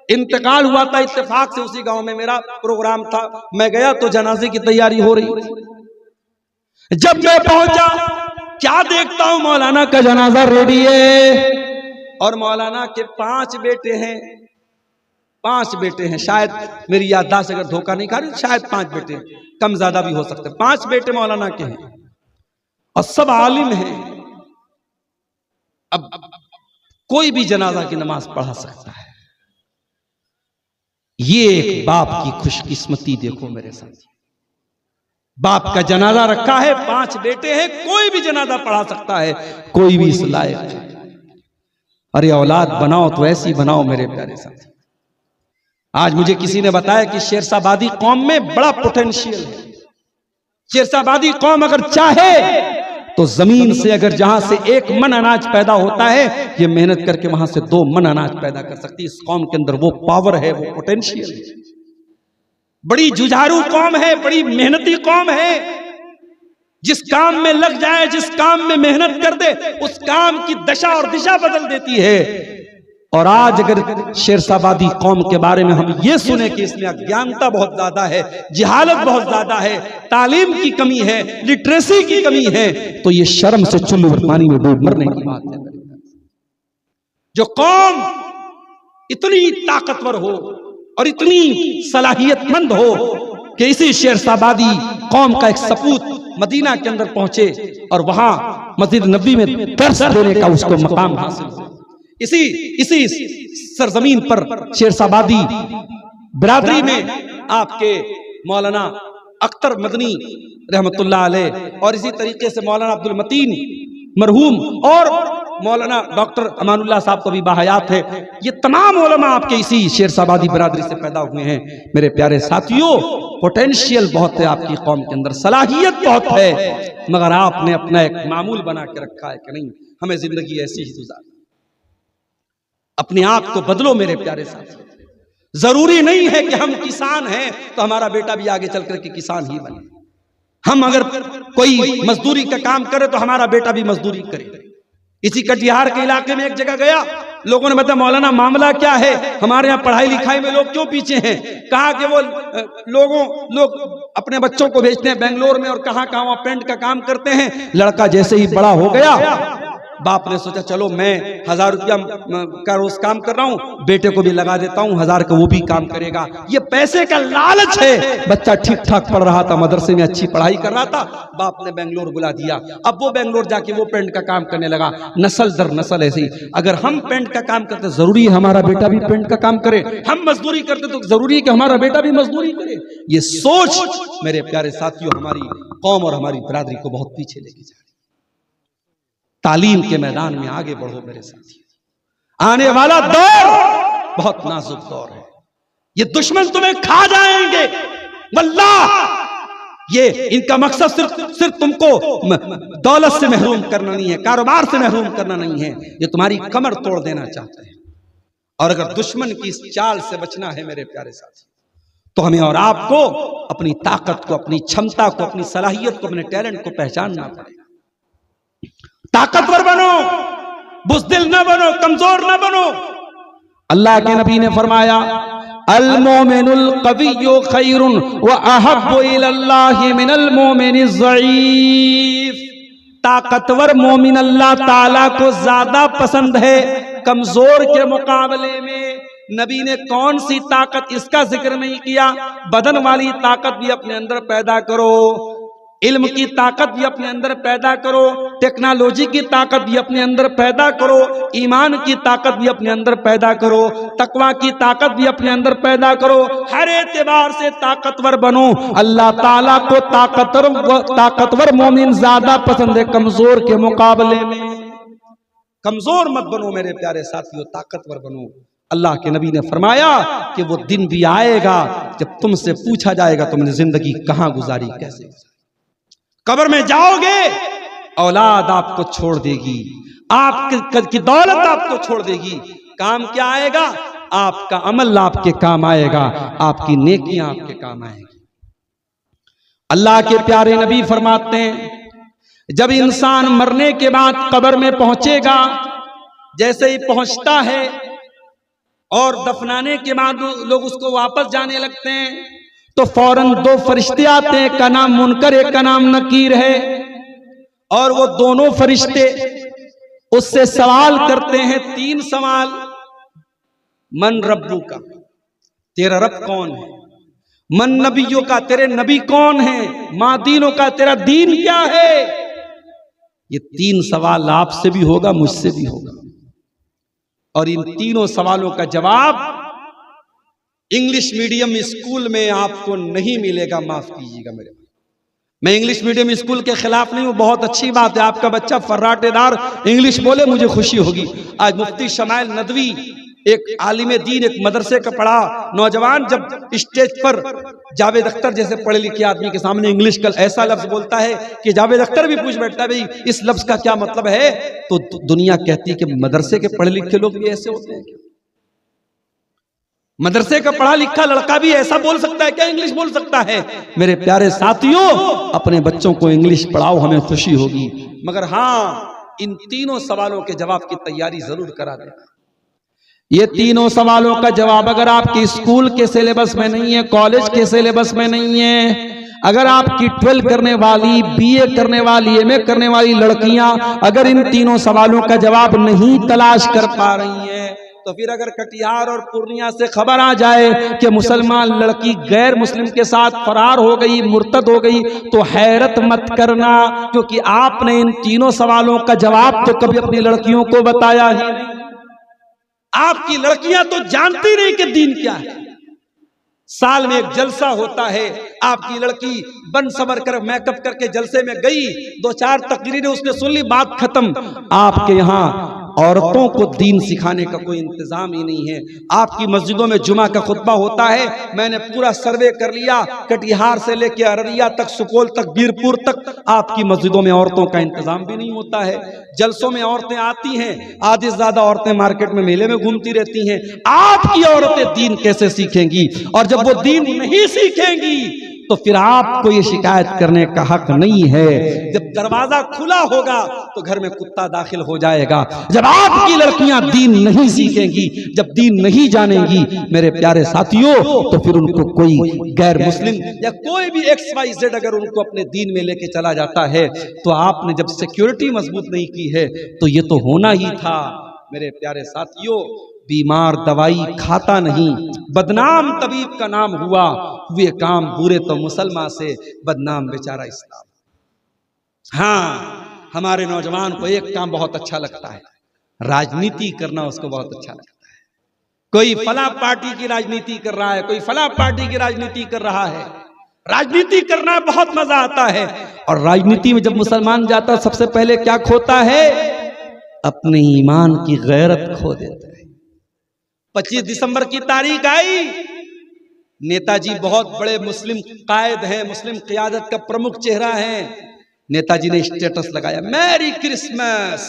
A: इंतकाल हुआ था इत्तेफाक से, उसी गांव में मेरा प्रोग्राम था। मैं गया तो जनाजे की तैयारी हो रही थी। जब मैं पहुंचा क्या देखता हूं, मौलाना का जनाजा रेडी है और मौलाना के 5 बेटे हैं। 5 बेटे हैं, शायद मेरी याददाश्त अगर धोखा नहीं खा रही, शायद 5 बेटे हैं, कम ज्यादा भी हो सकते हैं। 5 बेटे मौलाना के हैं और सब आलिम हैं। अब कोई भी जनाजा की नमाज पढ़ा सकता है। ये एक बाप की खुशकिस्मती देखो मेरे साथ। बाप का जनाजा रखा है, 5 बेटे हैं, कोई भी जनाजा पढ़ा सकता है, कोई भी इस लायक है। अरे औलाद बनाओ तो ऐसी बनाओ मेरे प्यारे साथी। आज मुझे किसी ने बताया कि शेरशाबादी कौम में बड़ा पोटेंशियल है। शेरशाबादी कौम अगर चाहे तो जमीन से अगर जहां से 1 मन अनाज पैदा होता है, ये मेहनत करके वहां से 2 मन अनाज पैदा कर सकती है। इस कौम के अंदर वो पावर है, वो पोटेंशियल है। बड़ी जुझारू कौम है, बड़ी मेहनती कौम है। जिस काम में लग जाए, जिस काम में मेहनत कर दे, उस काम की दशा और दिशा बदल देती है। और आज अगर शेरशाबादी कौम के बारे में हम ये सुने कि इसमें अज्ञानता बहुत ज्यादा है, जिहालत बहुत ज्यादा है, तालीम की कमी है, लिटरेसी की कमी है, तो ये शर्म से चुल्लू पानी में डूब मरने की बात है। जो कौम इतनी ताकतवर हो और इतनी सलाहियतमंद हो कि इसी शेरशाबादी कौम का एक सपूत मदीना के अंदर पहुंचे और वहां मस्जिद नबी में दर्स देने का उसको मकाम हासिल हो। इसी सरजमीन पर शेरशाबादी बिरादरी में आपके मौलाना अख्तर मदनी रहमतुल्लाह अलैह और इसी तरीके से मौलाना अब्दुल मतीन मरहूम और मौलाना डॉक्टर अमानुल्लाह साहब को भी बाहयात है। ये तमाम उलमा आपके इसी शेरशाबादी बिरादरी से पैदा हुए हैं। मेरे प्यारे साथियों, पोटेंशियल बहुत है आपकी कौम के अंदर, सलाहियत बहुत है, मगर आपने अपना एक मामूल बना के रखा है कि नहीं हमें जिंदगी ऐसी ही गुजारनी। अपने आप को बदलो मेरे प्यारे साथियों। जरूरी नहीं है कि हम किसान हैं तो हमारा बेटा भी आगे चल करके किसान ही बने। हम अगर कोई मजदूरी का काम करे तो हमारा बेटा भी मजदूरी करे। इसी कटिहार के इलाके में एक जगह गया, लोगों ने बताया मौलाना मामला क्या है, हमारे यहाँ पढ़ाई लिखाई में लोग क्यों पीछे हैं। कहा कि वो लोग अपने बच्चों को भेजते हैं बेंगलोर में और कहाँ वहाँ पेंट का काम करते हैं। लड़का जैसे ही बड़ा हो गया, बाप ने सोचा चलो मैं 1000 रुपया का रोज काम कर रहा हूँ, बेटे को भी लगा देता हूँ 1000 का, वो भी काम करेगा। ये पैसे का लालच है। बच्चा ठीक ठाक पढ़ रहा था, मदरसे में अच्छी पढ़ाई कर रहा था, बाप ने बेंगलोर बुला दिया। अब वो बेंगलोर जाके वो पेंट का काम करने लगा। नस्ल दर नस्ल ऐसे ही अगर हम पेंट का काम करते जरूरी है हमारा बेटा भी पेंट का काम करे, हम मजदूरी करते तो जरूरी है कि हमारा बेटा भी मजदूरी करे। ये सोच मेरे प्यारे साथियों हमारी कौम और हमारी बिरादरी को बहुत पीछे लेके जा रही है। तालीम के मैदान में आगे बढ़ो मेरे साथियों। आने वाला दौर बहुत नाजुक दौर है। ये दुश्मन तुम्हें खा जाएंगे वल्लाह। ये इनका मकसद सिर्फ तुमको दौलत से महरूम करना नहीं है, कारोबार से महरूम करना नहीं है, ये तुम्हारी कमर तोड़ देना चाहते हैं। और अगर दुश्मन की इस चाल से बचना है मेरे प्यारे साथी, तो हमें और आपको अपनी ताकत को, अपनी क्षमता को, अपनी सलाहियत को, अपने टैलेंट को पहचानना पड़ेगा। ताकतवर बनो, बुज़दिल न बनो, कमजोर न बनो। अल्लाह के नबी ने फरमाया अल मोमिनुल कविय्यु खैरुन व अहब्बु इलल्लाहि मिनल मोमिनिज़ ज़ईफ़। ताकतवर मोमिन अल्लाह ताला को ज्यादा पसंद है कमजोर के मुकाबले में। नबी ने कौन सी ताकत, इसका जिक्र नहीं किया। बदन वाली ताकत भी अपने अंदर पैदा करो, इल्म की ताकत भी अपने अंदर पैदा करो, टेक्नोलॉजी की ताकत भी अपने अंदर पैदा करो, ईमान की ताकत भी अपने अंदर पैदा करो, तकवा की ताकत भी अपने अंदर पैदा करो। हर एतबार से ताकतवर बनो। अल्लाह ताला को ताकतवर मोमिन ज्यादा पसंद है कमजोर के मुकाबले में। कमजोर मत बनो मेरे प्यारे साथियों, ताकतवर बनो। अल्लाह के नबी ने फरमाया कि वो दिन भी आएगा जब तुमसे पूछा जाएगा तुमने जिंदगी कहां गुजारी, कैसे। कब्र में जाओगे, औलाद आपको छोड़ देगी, आपकी दौलत आपको छोड़ देगी। काम क्या आएगा? आपका अमल आपके काम आएगा, आपकी नेकियां आपके काम आएगी। अल्लाह के प्यारे नबी फरमाते हैं जब इंसान मरने के बाद कब्र में पहुंचेगा, जैसे ही पहुंचता है और दफनाने के बाद लोग उसको वापस जाने लगते हैं तो फौरन 2 फरिश्ते आते हैं, एक का नाम मुनकर, एक का नाम नकीर है। और वो दोनों फरिश्ते उससे सवाल करते हैं 3 सवाल। मन रब्बू का, तेरा रब कौन है? मन नबियों का, तेरे नबी कौन है? मां दीनों का, तेरा दीन क्या है? ये 3 सवाल आपसे भी होगा, मुझसे भी होगा। और इन तीनों सवालों का जवाब इंग्लिश मीडियम स्कूल में आपको नहीं मिलेगा। माफ कीजिएगा मेरे, मैं इंग्लिश मीडियम स्कूल के खिलाफ नहीं हूं, बहुत अच्छी बात है। आपका बच्चा फर्राटेदार इंग्लिश बोले, मुझे खुशी होगी। आज मुफ्ती शमाइल नदवी एक आलिम दीन, एक मदरसे का पढ़ा नौजवान जब स्टेज पर जावेद अख्तर जैसे पढ़े लिखे आदमी के सामने इंग्लिश का ऐसा लफ्ज बोलता है कि जावेद अख्तर भी पूछ बैठता है भाई इस लफ्ज का क्या मतलब है, तो दुनिया कहती है कि मदरसे के पढ़े लिखे लोग भी ऐसे होते हैं क्या? मदरसे का पढ़ा लिखा लड़का भी ऐसा बोल सकता है क्या, इंग्लिश बोल सकता है? मेरे प्यारे साथियों, अपने बच्चों को इंग्लिश पढ़ाओ, हमें खुशी होगी, मगर हाँ इन तीनों सवालों के जवाब की तैयारी जरूर करा देना।
B: ये तीनों सवालों का जवाब अगर आपके स्कूल के सिलेबस में नहीं है, कॉलेज के सिलेबस में नहीं है, अगर आपकी 12 करने वाली, बीए करने वाली, एमए करने वाली लड़कियां अगर इन तीनों सवालों का जवाब नहीं तलाश कर पा रही हैं, तो फिर अगर कटिहार और पूर्णिया से खबर आ जाए कि मुसलमान लड़की गैर मुस्लिम के साथ फरार हो गई, मुर्तद हो गई, तो हैरत मत करना, क्योंकि आपने इन तीनों सवालों का जवाब तो कभी अपनी लड़कियों को बताया ही नहीं।
A: आपकी लड़कियां तो जानती नहीं कि दीन क्या है। साल में एक जलसा होता है, आपकी लड़की बन सवर कर मेकअप करके जलसे में गई, 2-4 तकरीरें उसने सुन ली, बात खत्म। आपके यहाँ औरतों को दीन सिखाने का कोई इंतजाम ही नहीं है। आपकी मस्जिदों में जुमा का खुतबा होता है, मैंने पूरा सर्वे कर लिया, कटिहार से लेके अररिया तक, सुपौल तक, बीरपुर तक, आपकी मस्जिदों में औरतों का इंतजाम भी नहीं होता है। जलसों में औरतें आती हैं, आधी से ज्यादा औरतें मार्केट में मेले में घूमती रहती हैं। आपकी औरतें दीन कैसे सीखेंगी? और जब वो दीन नहीं सीखेंगी तो फिर आपको ये शिकायत करने का हक नहीं है। जब दरवाजा खुला होगा तो घर में कुत्ता दाखिल हो जाएगा। जब आपकी लड़कियां दीन नहीं सीखेंगी, जब दीन नहीं जानेंगी, मेरे प्यारे साथियों, तो फिर उनको कोई गैर मुस्लिम या कोई भी XYZ अगर उनको अपने दीन में लेके चला जाता है, तो आपने जब सिक्योरिटी मजबूत नहीं की है तो ये तो होना ही था। मेरे प्यारे साथियों, बीमार दवाई खाता नहीं, बदनाम तबीब का नाम हुआ, हुए काम बुरे तो मुसलमान से, बदनाम बेचारा इस्लाम। हाँ, हमारे नौजवान को एक काम बहुत अच्छा लगता है, राजनीति करना उसको बहुत अच्छा लगता है। कोई फला पार्टी की राजनीति कर रहा है, कोई फला पार्टी की राजनीति कर रहा है। राजनीति करना बहुत मजा आता है, और राजनीति में जब मुसलमान जाता है सबसे पहले क्या खोता है? अपने ईमान की गैरत खो देता है। 25 दिसंबर की तारीख आई, नेताजी बहुत बड़े मुस्लिम कायद हैं, मुस्लिम क़ियादत का प्रमुख चेहरा है। नेताजी ने स्टेटस लगाया, मैरी क्रिसमस।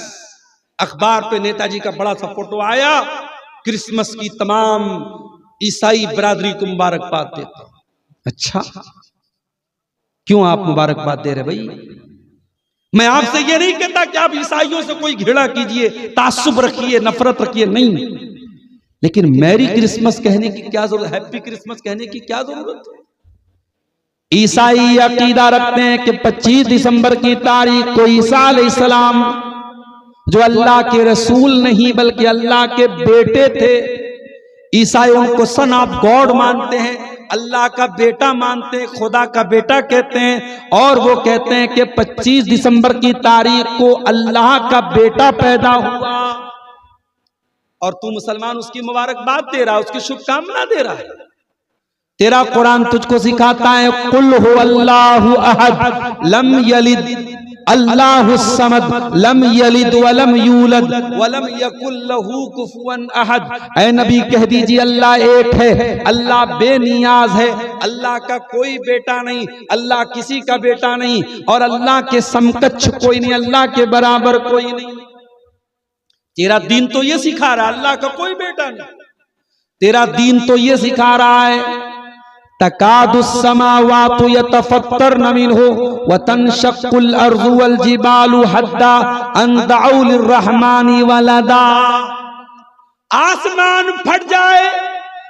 A: अखबार पे नेताजी का बड़ा सा फोटो आया, क्रिसमस की तमाम ईसाई बरादरी को मुबारकबाद देते। अच्छा, क्यों आप मुबारकबाद दे रहे भाई? मैं आपसे ये नहीं कहता कि आप ईसाइयों से कोई घृणा कीजिए, तासुब रखिए, नफरत रखिए, नहीं, लेकिन मैरी क्रिसमस कहने की क्या जरूरत, हैप्पी क्रिसमस कहने की क्या जरूरत है? ईसाई अकीदा रखते हैं कि 25 दिसंबर की तारीख को ईसा अलैहिस्सलाम, जो अल्लाह के रसूल नहीं बल्कि अल्लाह के बेटे थे, ईसाइयों को सन ऑफ गॉड मानते हैं, अल्लाह का बेटा मानते हैं, खुदा का बेटा कहते हैं, और वो कहते हैं कि 25 दिसंबर की तारीख को अल्लाह का बेटा पैदा हुआ, और तू मुसलमान उसकी मुबारकबाद दे रहा है, उसकी शुभकामना दे रहा है। तेरा कुरान तुझको सिखाता है, कुल हुवल्लाहु अहद लम यलिद अल्लाहुस समद लम यलिद वलम यूलद वलम यकुल लहू कुफुवन अहद। ऐ नबी कह दीजिए अल्लाह एक है, अल्लाह बेनियाज है, अल्लाह का कोई बेटा नहीं, अल्लाह किसी का बेटा नहीं, और अल्लाह के समकक्ष कोई नहीं, अल्लाह के बराबर कोई नहीं। तेरा दीन तो ये सिखा रहा है अल्लाह का कोई बेटा नहीं। तेरा दीन तो ये सिखा रहा है, तकादुस समावातु यतफत्तरन मिन्हु व तनशक्कुल अर्ज़ु वल जिबालु हद्दा अन दअउ लिर्रहमानी वलदा। आसमान फट जाए,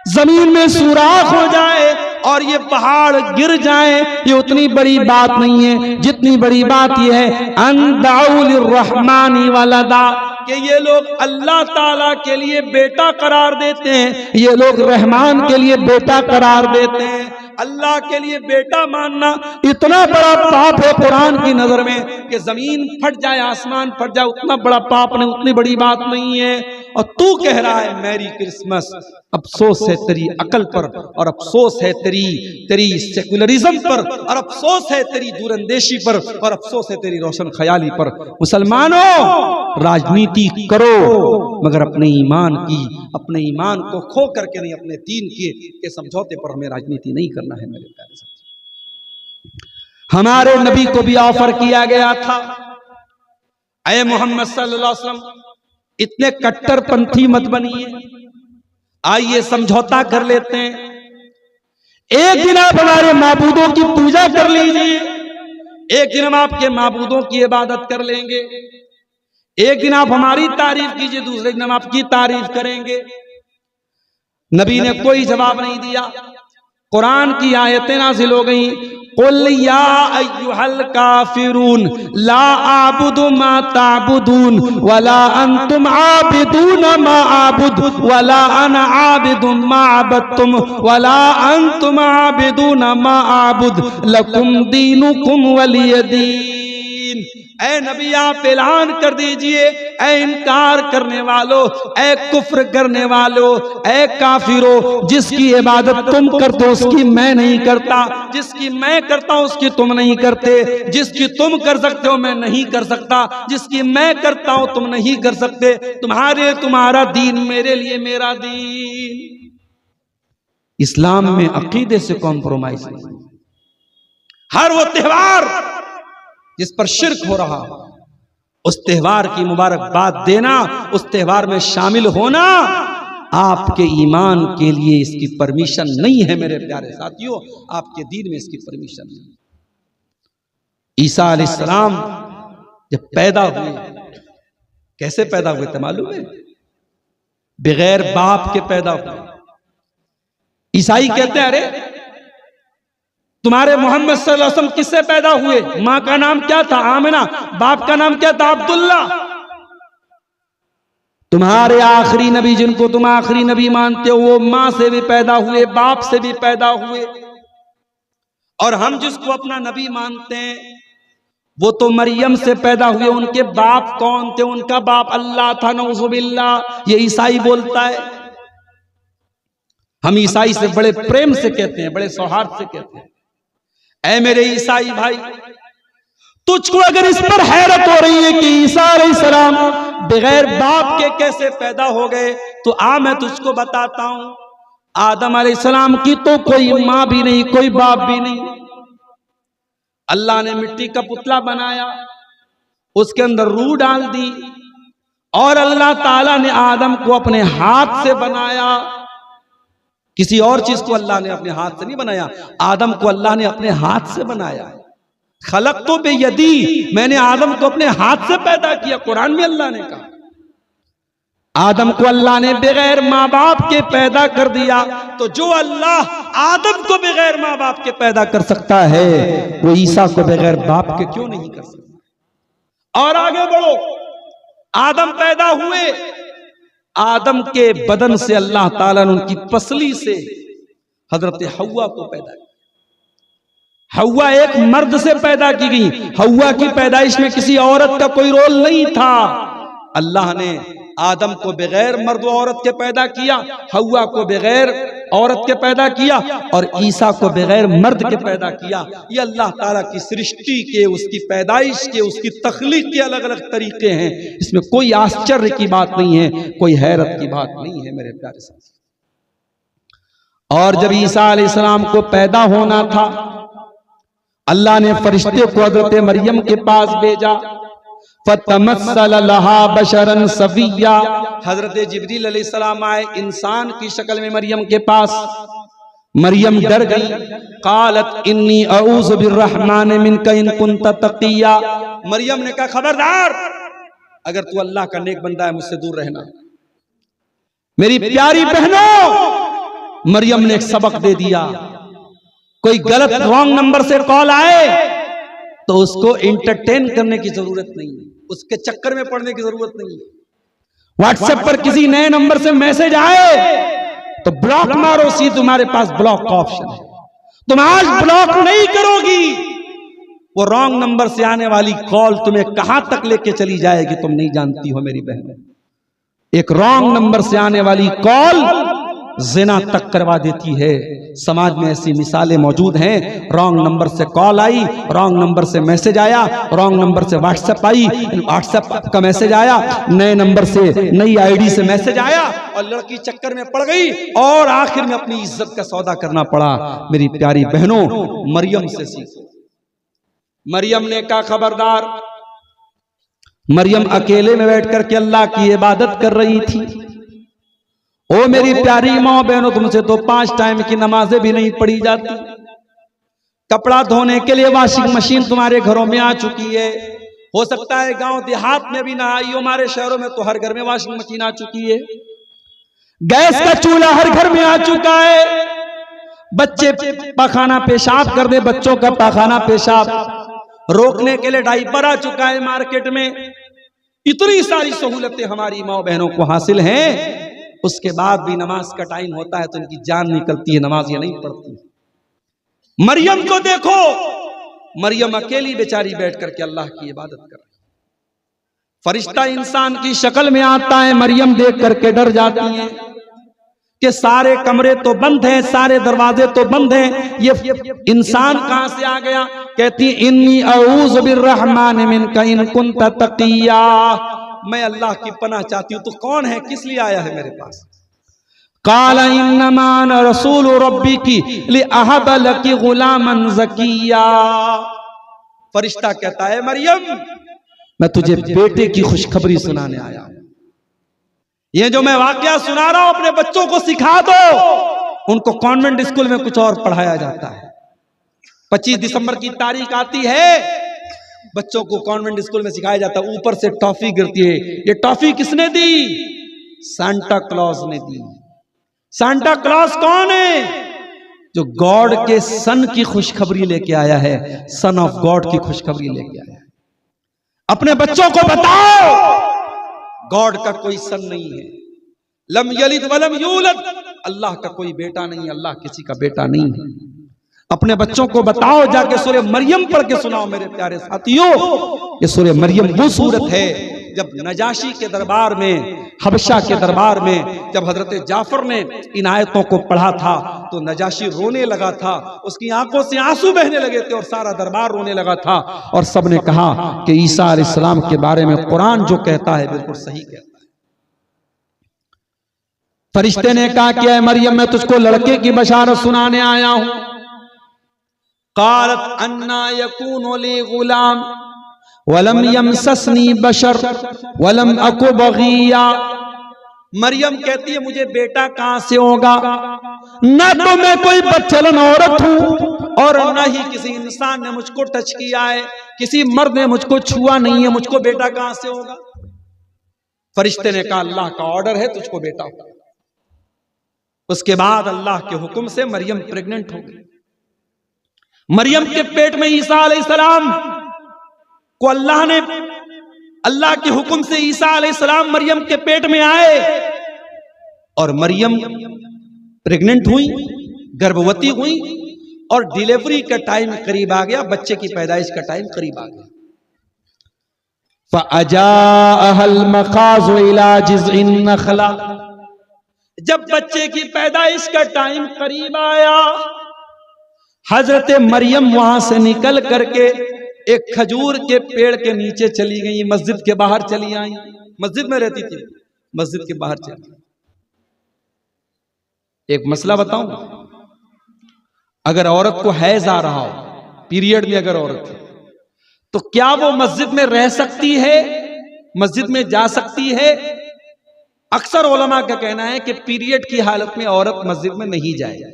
A: जमीन में सुराख हो जाए और ये पहाड़ गिर जाए, ये उतनी बड़ी बात नहीं है जितनी बड़ी बात ये है अन दअउ लिर्रहमानी वलदा, कि ये लोग अल्लाह ताला के लिए बेटा करार देते हैं, ये लोग रहमान के लिए बेटा करार देते हैं। अल्लाह के लिए बेटा मानना इतना बड़ा पाप है कुरान की नजर में कि जमीन फट जाए, आसमान फट जाए, उतना बड़ा पाप नहीं, उतनी बड़ी बात नहीं है। और तू कह रहा है मैरी क्रिसमस। अफसोस है तेरी अकल पर, और अफसोस है तेरी सेकुलरिज्म पर, और अफसोस है तेरी दूरंदेशी पर, और अफसोस है तेरी रोशन ख्याली पर। मुसलमानों, राजनीति करो, मगर अपने ईमान की, अपने ईमान को खो करके नहीं, अपने दीन के समझौते पर हमें राजनीति नहीं करना है मेरे प्यारे साथी। हमारे नबी को भी ऑफर किया गया था, ऐ मोहम्मद सल्लल्लाहु अलैहि वसल्लम, इतने कट्टरपंथी मत बनिए, आइए समझौता कर लेते हैं। एक दिन आप हमारे माबूदों की पूजा कर लीजिए, एक दिन हम आपके माबूदों की इबादत कर लेंगे, एक दिन आप हमारी तारीफ कीजिए, दूसरे दिन हम आपकी तारीफ करेंगे। नबी ने कोई जवाब नहीं दिया। कुरान की आयतें नाज़िल हो गई, कुल या अय्युहल काफिरून ला आबुदु मा ताबुदून वला अंतुम आबिदून मा आबुद वला अना आबिदुम मा अबदतुम वला अंतुम आबिदून मा आबुद लकुम दीनुकुम वलिय दीन। ऐ नबी आप ऐलान कर दीजिए, ऐ इनकार करने वालों, ऐ कुफ्र करने वालों, ऐ काफिरों, जिसकी इबादत तुम करते हो उसकी मैं नहीं करता, जिसकी मैं करता हूं उसकी तुम नहीं करते, जिसकी तुम कर सकते हो मैं नहीं कर सकता, जिसकी मैं करता हूं तुम नहीं कर सकते, तुम्हारा दीन मेरे लिए मेरा दीन। इस्लाम में अकीदे से कॉम्प्रोमाइज नहीं। हर वो त्योहार जिस पर शिर्क हो रहा, उस त्योहार की मुबारकबाद देना, उस त्योहार में शामिल होना आपके ईमान के लिए इसकी परमिशन नहीं है मेरे प्यारे साथियों, आपके दीन में इसकी परमिशन नहीं। ईसा अलैहिस्सलाम जब पैदा हुए, कैसे पैदा हुए थे मालूम है? बगैर बाप के पैदा हुए। ईसाई कहते हैं अरे तुम्हारे मोहम्मद सल्लल्लाहु अलैहि वसल्लम किससे पैदा हुए? मां का नाम क्या था? आमिना। बाप का नाम क्या था? अब्दुल्ला। तुम्हारे आखिरी नबी जिनको तुम आखिरी नबी मानते हो वो मां से भी पैदा हुए, बाप से भी पैदा हुए, और हम जिसको अपना नबी मानते हैं वो तो मरियम से पैदा हुए। उनके बाप कौन थे? उनका बाप अल्लाह था, नऊजुबिल्लाह। ये ईसाई बोलता है। हम ईसाई से बड़े प्रेम से कहते हैं, बड़े सौहार्द से कहते हैं, ऐ मेरे ईसाई भाई, तुझको अगर इस पर हैरत हो रही है कि ईसा अलैहिस्सलाम बगैर बाप के कैसे पैदा हो गए, तो आ मैं तुझको बताता हूं। आदम अलैहिस्सलाम की तो कोई मां भी नहीं, कोई बाप भी नहीं। अल्लाह ने मिट्टी का पुतला बनाया, उसके अंदर रूह डाल दी, और अल्लाह ताला ने आदम को अपने हाथ से बनाया। किसी और चीज को अल्लाह ने अपने हाथ से नहीं बनाया, आदम को अल्लाह ने अपने हाथ से बनाया। खलक तो बेयदी, मैंने आदम को अपने हाथ से पैदा किया, कुरान में अल्लाह ने कहा। आदम को अल्लाह ने बगैर माँ बाप के पैदा कर दिया, तो जो अल्लाह आदम को बगैर माँ बाप के पैदा कर सकता है वो ईसा को बगैर बाप के क्यों नहीं कर सकता? और आगे बढ़ो, आदम पैदा हुए, आदम के बदन से अल्लाह ताला ने उनकी पसली से हजरत हव्वा को पैदा किया। हव्वा एक मर्द से पैदा की गई। हव्वा की पैदाइश में किसी औरत का कोई रोल नहीं था। अल्लाह ने आदम को बगैर मर्द व औरत के पैदा किया, हव्वा को बगैर औरत के पैदा किया, और ईसा को बगैर मर्द के पैदा किया। ये अल्लाह ताला की सृष्टि के, उसकी पैदाइश के, उसकी तख्लीक के अलग अलग तरीके हैं। इसमें कोई आश्चर्य की बात नहीं है, कोई हैरत की बात नहीं है मेरे प्यारे साथी। और जब ईसा अलैहिस्सलाम को पैदा होना था, अल्लाह ने फरिश्ते को हजरत मरियम के पास भेजा। फतमस्सल लहा बशरन सविया, हजरत जिब्रील अलैहिस्सलाम आए इंसान की शक्ल में मरियम के पास। मरियम डर गई। कालत इन्नी अऊज़ु बिर्रहमान मिनका इन कुंत तकिया। मरियम ने कहा खबरदार, अगर तू अल्लाह का नेक बंदा है मुझसे दूर रहना। मेरी प्यारी बहनों, मरियम ने एक सबक दे दिया। कोई गलत रॉन्ग नंबर से कॉल आए तो उसको एंटरटेन करने की जरूरत नहीं है, उसके चक्कर में पड़ने की जरूरत नहीं है। व्हाट्सएप पर किसी नए नंबर से मैसेज आए तो ब्लॉक मारो, सी तुम्हारे पास ब्लॉक का ऑप्शन है। तुम आज ब्लॉक नहीं करोगी, वो रॉन्ग नंबर से आने वाली कॉल तुम्हें कहां तक लेके चली जाएगी तुम नहीं जानती हो मेरी बहन। एक रॉन्ग नंबर से आने वाली कॉल जिना तक करवा देती है। समाज में ऐसी मिसालें मौजूद हैं। रॉन्ग नंबर से कॉल आई, रॉन्ग नंबर से मैसेज आया, रॉन्ग नंबर से व्हाट्सएप आई, व्हाट्सएप का मैसेज आया, नए नंबर से नई आईडी से मैसेज आया और लड़की चक्कर में पड़ गई और आखिर में अपनी इज्जत का सौदा करना पड़ा। मेरी प्यारी बहनों, मरियम से सीखो। मरियम ने कहा खबरदार। मरियम अकेले में बैठ करके अल्लाह की इबादत कर रही थी। ओ मेरी प्यारी माँ बहनों, तुमसे तो 5 टाइम की नमाजें भी नहीं पढ़ी जाती। कपड़ा धोने के लिए वॉशिंग मशीन तुम्हारे घरों में आ चुकी है। हो सकता है गांव देहात में भी ना आई हो, हमारे शहरों में तो हर घर में वॉशिंग मशीन आ चुकी है। गैस का चूल्हा हर घर में आ चुका है। बच्चे पाखाना पेशाब कर दे, बच्चों का पाखाना पेशाब रोकने के लिए डायपर आ चुका है मार्केट में। इतनी सारी सहूलतें हमारी माँ बहनों को हासिल हैं, उसके बाद भी नमाज का टाइम होता है तो इनकी जान निकलती है, नमाज ये नहीं पढ़ती। मरियम को देखो, मरियम अकेली बेचारी बैठ करके अल्लाह की इबादत कर रही। फरिश्ता इंसान की शक्ल में आता है, मरियम देख करके डर जाती हैं कि सारे कमरे तो बंद हैं, सारे दरवाजे तो बंद हैं, ये इंसान कहां से आ गया। कहती इन्नी अऊज़ु बिर्रहमानि मिनका इन कुंत तकिया, मैं अल्लाह की पनाह चाहती हूं, तो कौन है, किस लिए आया है मेरे पास। काला इन्नमा अना रसूल रब्बिकी लिअहब लकी गुलामन ज़किया। फरिश्ता कहता है मरियम, मैं तुझे बेटे की खुशखबरी सुनाने आया हूं। ये जो मैं वाकया सुना रहा हूं अपने बच्चों को सिखा दो। उनको कॉन्वेंट स्कूल में कुछ और पढ़ाया जाता है। 25 दिसंबर की तारीख आती है, बच्चों को कॉन्वेंट स्कूल में सिखाया जाता है, ऊपर से टॉफी गिरती है। ये टॉफी किसने दी? सांता क्लॉज ने दी। सांता क्लॉज कौन है? जो गॉड के सन की खुशखबरी लेके आया है, सन ऑफ गॉड की खुशखबरी लेके आया है। अपने बच्चों को बताओ गॉड का कोई सन नहीं है। लम यलिद वलम यूलद, अल्लाह का कोई बेटा नहीं, अल्लाह किसी का बेटा नहीं है। अपने बच्चों को बताओ, जाके सूरह मरियम पढ़ के सुनाओ मेरे प्यारे साथियों। ये सूरह मरियम वो सूरत है जब नजाशी के दरबार में, हबशा के दरबार में, जब हजरत जाफर ने इन आयतों को पढ़ा था तो नजाशी रोने लगा था, उसकी आंखों से आंसू बहने लगे थे और सारा दरबार रोने लगा था। और सबने कहा कि ईसा अलैहिस्सलाम के बारे में कुरान जो कहता है बिल्कुल सही कहता है। फरिश्ते ने कहा कि ऐ मरियम, मैं तुझको लड़के की बशारत सुनाने आया हूं। क़ालत अन्ना यकूनु ली गुलाम वलम यमससनी बशर वलम अकु बगिया। मरियम कहती है मुझे बेटा कहां से होगा, न तो मैं कोई बदचलन औरत हूं और न ही किसी इंसान ने मुझको टच किया है, किसी मर्द ने मुझको छुआ नहीं है, मुझको बेटा कहां से होगा। फरिश्ते ने कहा अल्लाह का ऑर्डर है, तुझको बेटा होगा। उसके बाद अल्लाह के हुक्म से मरियम प्रेग्नेंट हो गई। मरियम के पेट में ईसा अलैहिस्सलाम को अल्लाह के हुक्म से ईसा अलैहिस्सलाम मरियम के पेट में आए और मरियम प्रेग्नेंट हुई, गर्भवती हुई और डिलीवरी का टाइम करीब आ गया, बच्चे की पैदाइश का टाइम करीब आ गया। फ़अजाअहल मखाज़ु इला जिज़इन नख़ला, जब बच्चे की पैदाइश का टाइम करीब आया, हजरत मरियम वहां से निकल करके एक खजूर के पेड़ के नीचे चली गई, मस्जिद के बाहर चली आई। मस्जिद में रहती थी, मस्जिद के बाहर चली। एक मसला बताऊं, अगर औरत को हैज आ रहा हो, पीरियड में अगर औरत है, तो क्या वो मस्जिद में रह सकती है, मस्जिद में जा सकती है? अक्सर उलमा का कहना है कि पीरियड की हालत में औरत मस्जिद में नहीं जाए।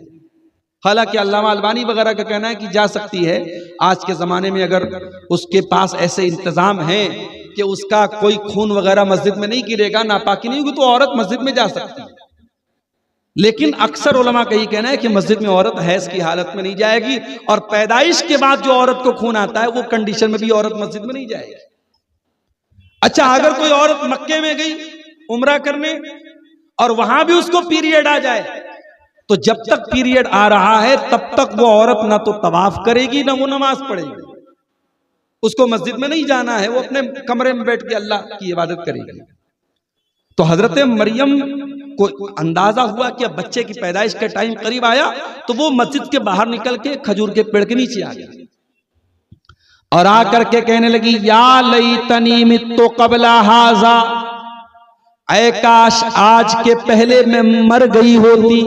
A: हालांकि अल्लामा अलबानी वगैरह का कहना है कि जा सकती है। आज के ज़माने में अगर उसके पास ऐसे इंतज़ाम हैं कि उसका कोई खून वगैरह मस्जिद में नहीं गिरेगा, नापाकी नहीं होगी, तो औरत मस्जिद में जा सकती है। लेकिन अक्सर उलमा का ये कहना है कि मस्जिद में औरत हैज़ की हालत में नहीं जाएगी, और पैदाइश के बाद जो औरत को खून आता है वो कंडीशन में भी औरत मस्जिद में नहीं जाएगी। अच्छा, अगर कोई औरत मक्के में गई उम्रा करने और वहां भी उसको पीरियड आ जाए, तो जब तक पीरियड आ रहा है तब तक वो औरत ना तो तवाफ करेगी ना वो नमाज पढ़ेगी, उसको मस्जिद में नहीं जाना है, वो अपने कमरे में बैठ के अल्लाह की इबादत करेगी। तो हजरत मरियम को अंदाजा हुआ कि अब बच्चे की पैदाइश का टाइम करीब आया, तो वो मस्जिद के बाहर निकल के खजूर के पेड़ के नीचे आ गया
B: और आकर के कहने लगी, या लैतनी मित्तु क़ब्ला हाज़ा, ऐ काश आज के पहले मैं मर गई होती।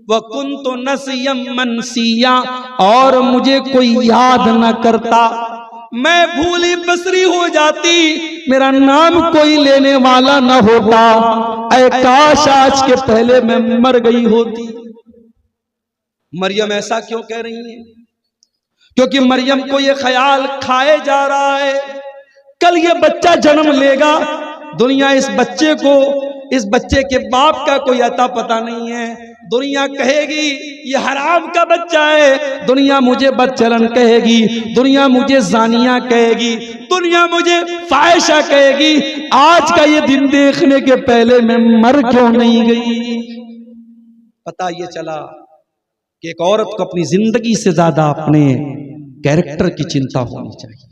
A: व कुन्तु नसियम मनसिया,
B: और मुझे कोई याद न करता,
A: मैं भूली बसरी हो जाती,
B: मेरा नाम कोई लेने वाला न होता। ऐ काश आज के पहले मैं मर गई होती।
A: मरियम ऐसा क्यों कह रही है? क्योंकि मरियम को ये ख्याल खाए जा रहा है, कल ये बच्चा जन्म लेगा, दुनिया इस बच्चे को, इस बच्चे के बाप का कोई अता पता नहीं है, दुनिया कहेगी ये हराम का बच्चा है, दुनिया मुझे बदचलन कहेगी, दुनिया मुझे जानिया कहेगी, दुनिया मुझे फाहिशा कहेगी। आज का ये दिन देखने के पहले मैं मर क्यों नहीं गई? पता ये चला कि एक औरत को अपनी जिंदगी से ज्यादा अपने कैरेक्टर की चिंता होनी चाहिए।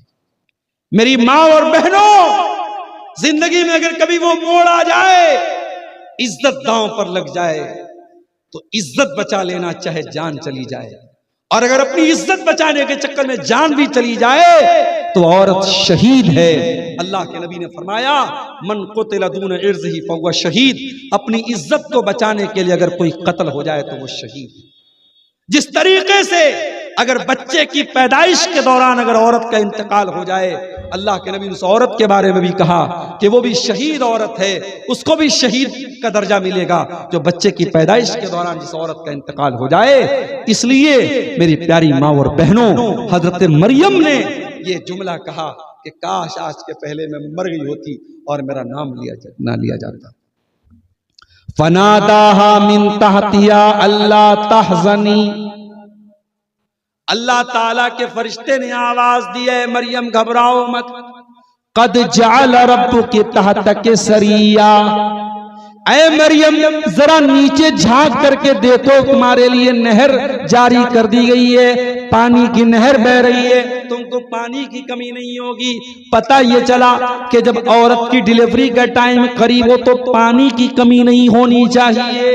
A: मेरी माँ और बहनों, जिंदगी में अगर कभी वो मोड़ आ जाए, इज्जत दांव पर लग जाए, तो इज्जत बचा लेना चाहे जान चली जाए, और अगर अपनी इज्जत बचाने के चक्कर में जान भी चली जाए तो औरत शहीद है। अल्लाह के नबी ने फरमाया, मन कुतिला दून इर्ज़िही फहुव शहीद, अपनी इज्जत को बचाने के लिए अगर कोई कत्ल हो जाए तो वो शहीद। जिस तरीके से अगर बच्चे की पैदाइश के दौरान अगर औरत का इंतकाल हो जाए, अल्लाह के नबी ने उस औरत के बारे में भी कहा कि वो भी शहीद औरत है, उसको भी शहीद का दर्जा मिलेगा जो बच्चे की पैदाइश के दौरान जिस औरत का इंतकाल हो जाए। इसलिए मेरी प्यारी माँ और बहनों, हजरत मरियम ने ये जुमला कहा कि काश आज के पहले मैं मर गई होती और मेरा नाम ना लिया जाता।
B: फनादाहा मिन तहतिया अल्ला तहज़नी,
A: अल्लाह ताला के फरिश्ते ने आवाज दी है, मरियम घबराओ मत,
B: कद जअल रब्बुकी तहतके सरिया, ऐ मरियम जरा नीचे झांक करके देखो, तुम्हारे लिए नहर जारी कर दी गई है, पानी की नहर बह रही है,
A: तुमको पानी की कमी नहीं होगी।
B: पता ये चला कि जब औरत की डिलीवरी का टाइम करीब हो तो पानी की कमी नहीं होनी चाहिए।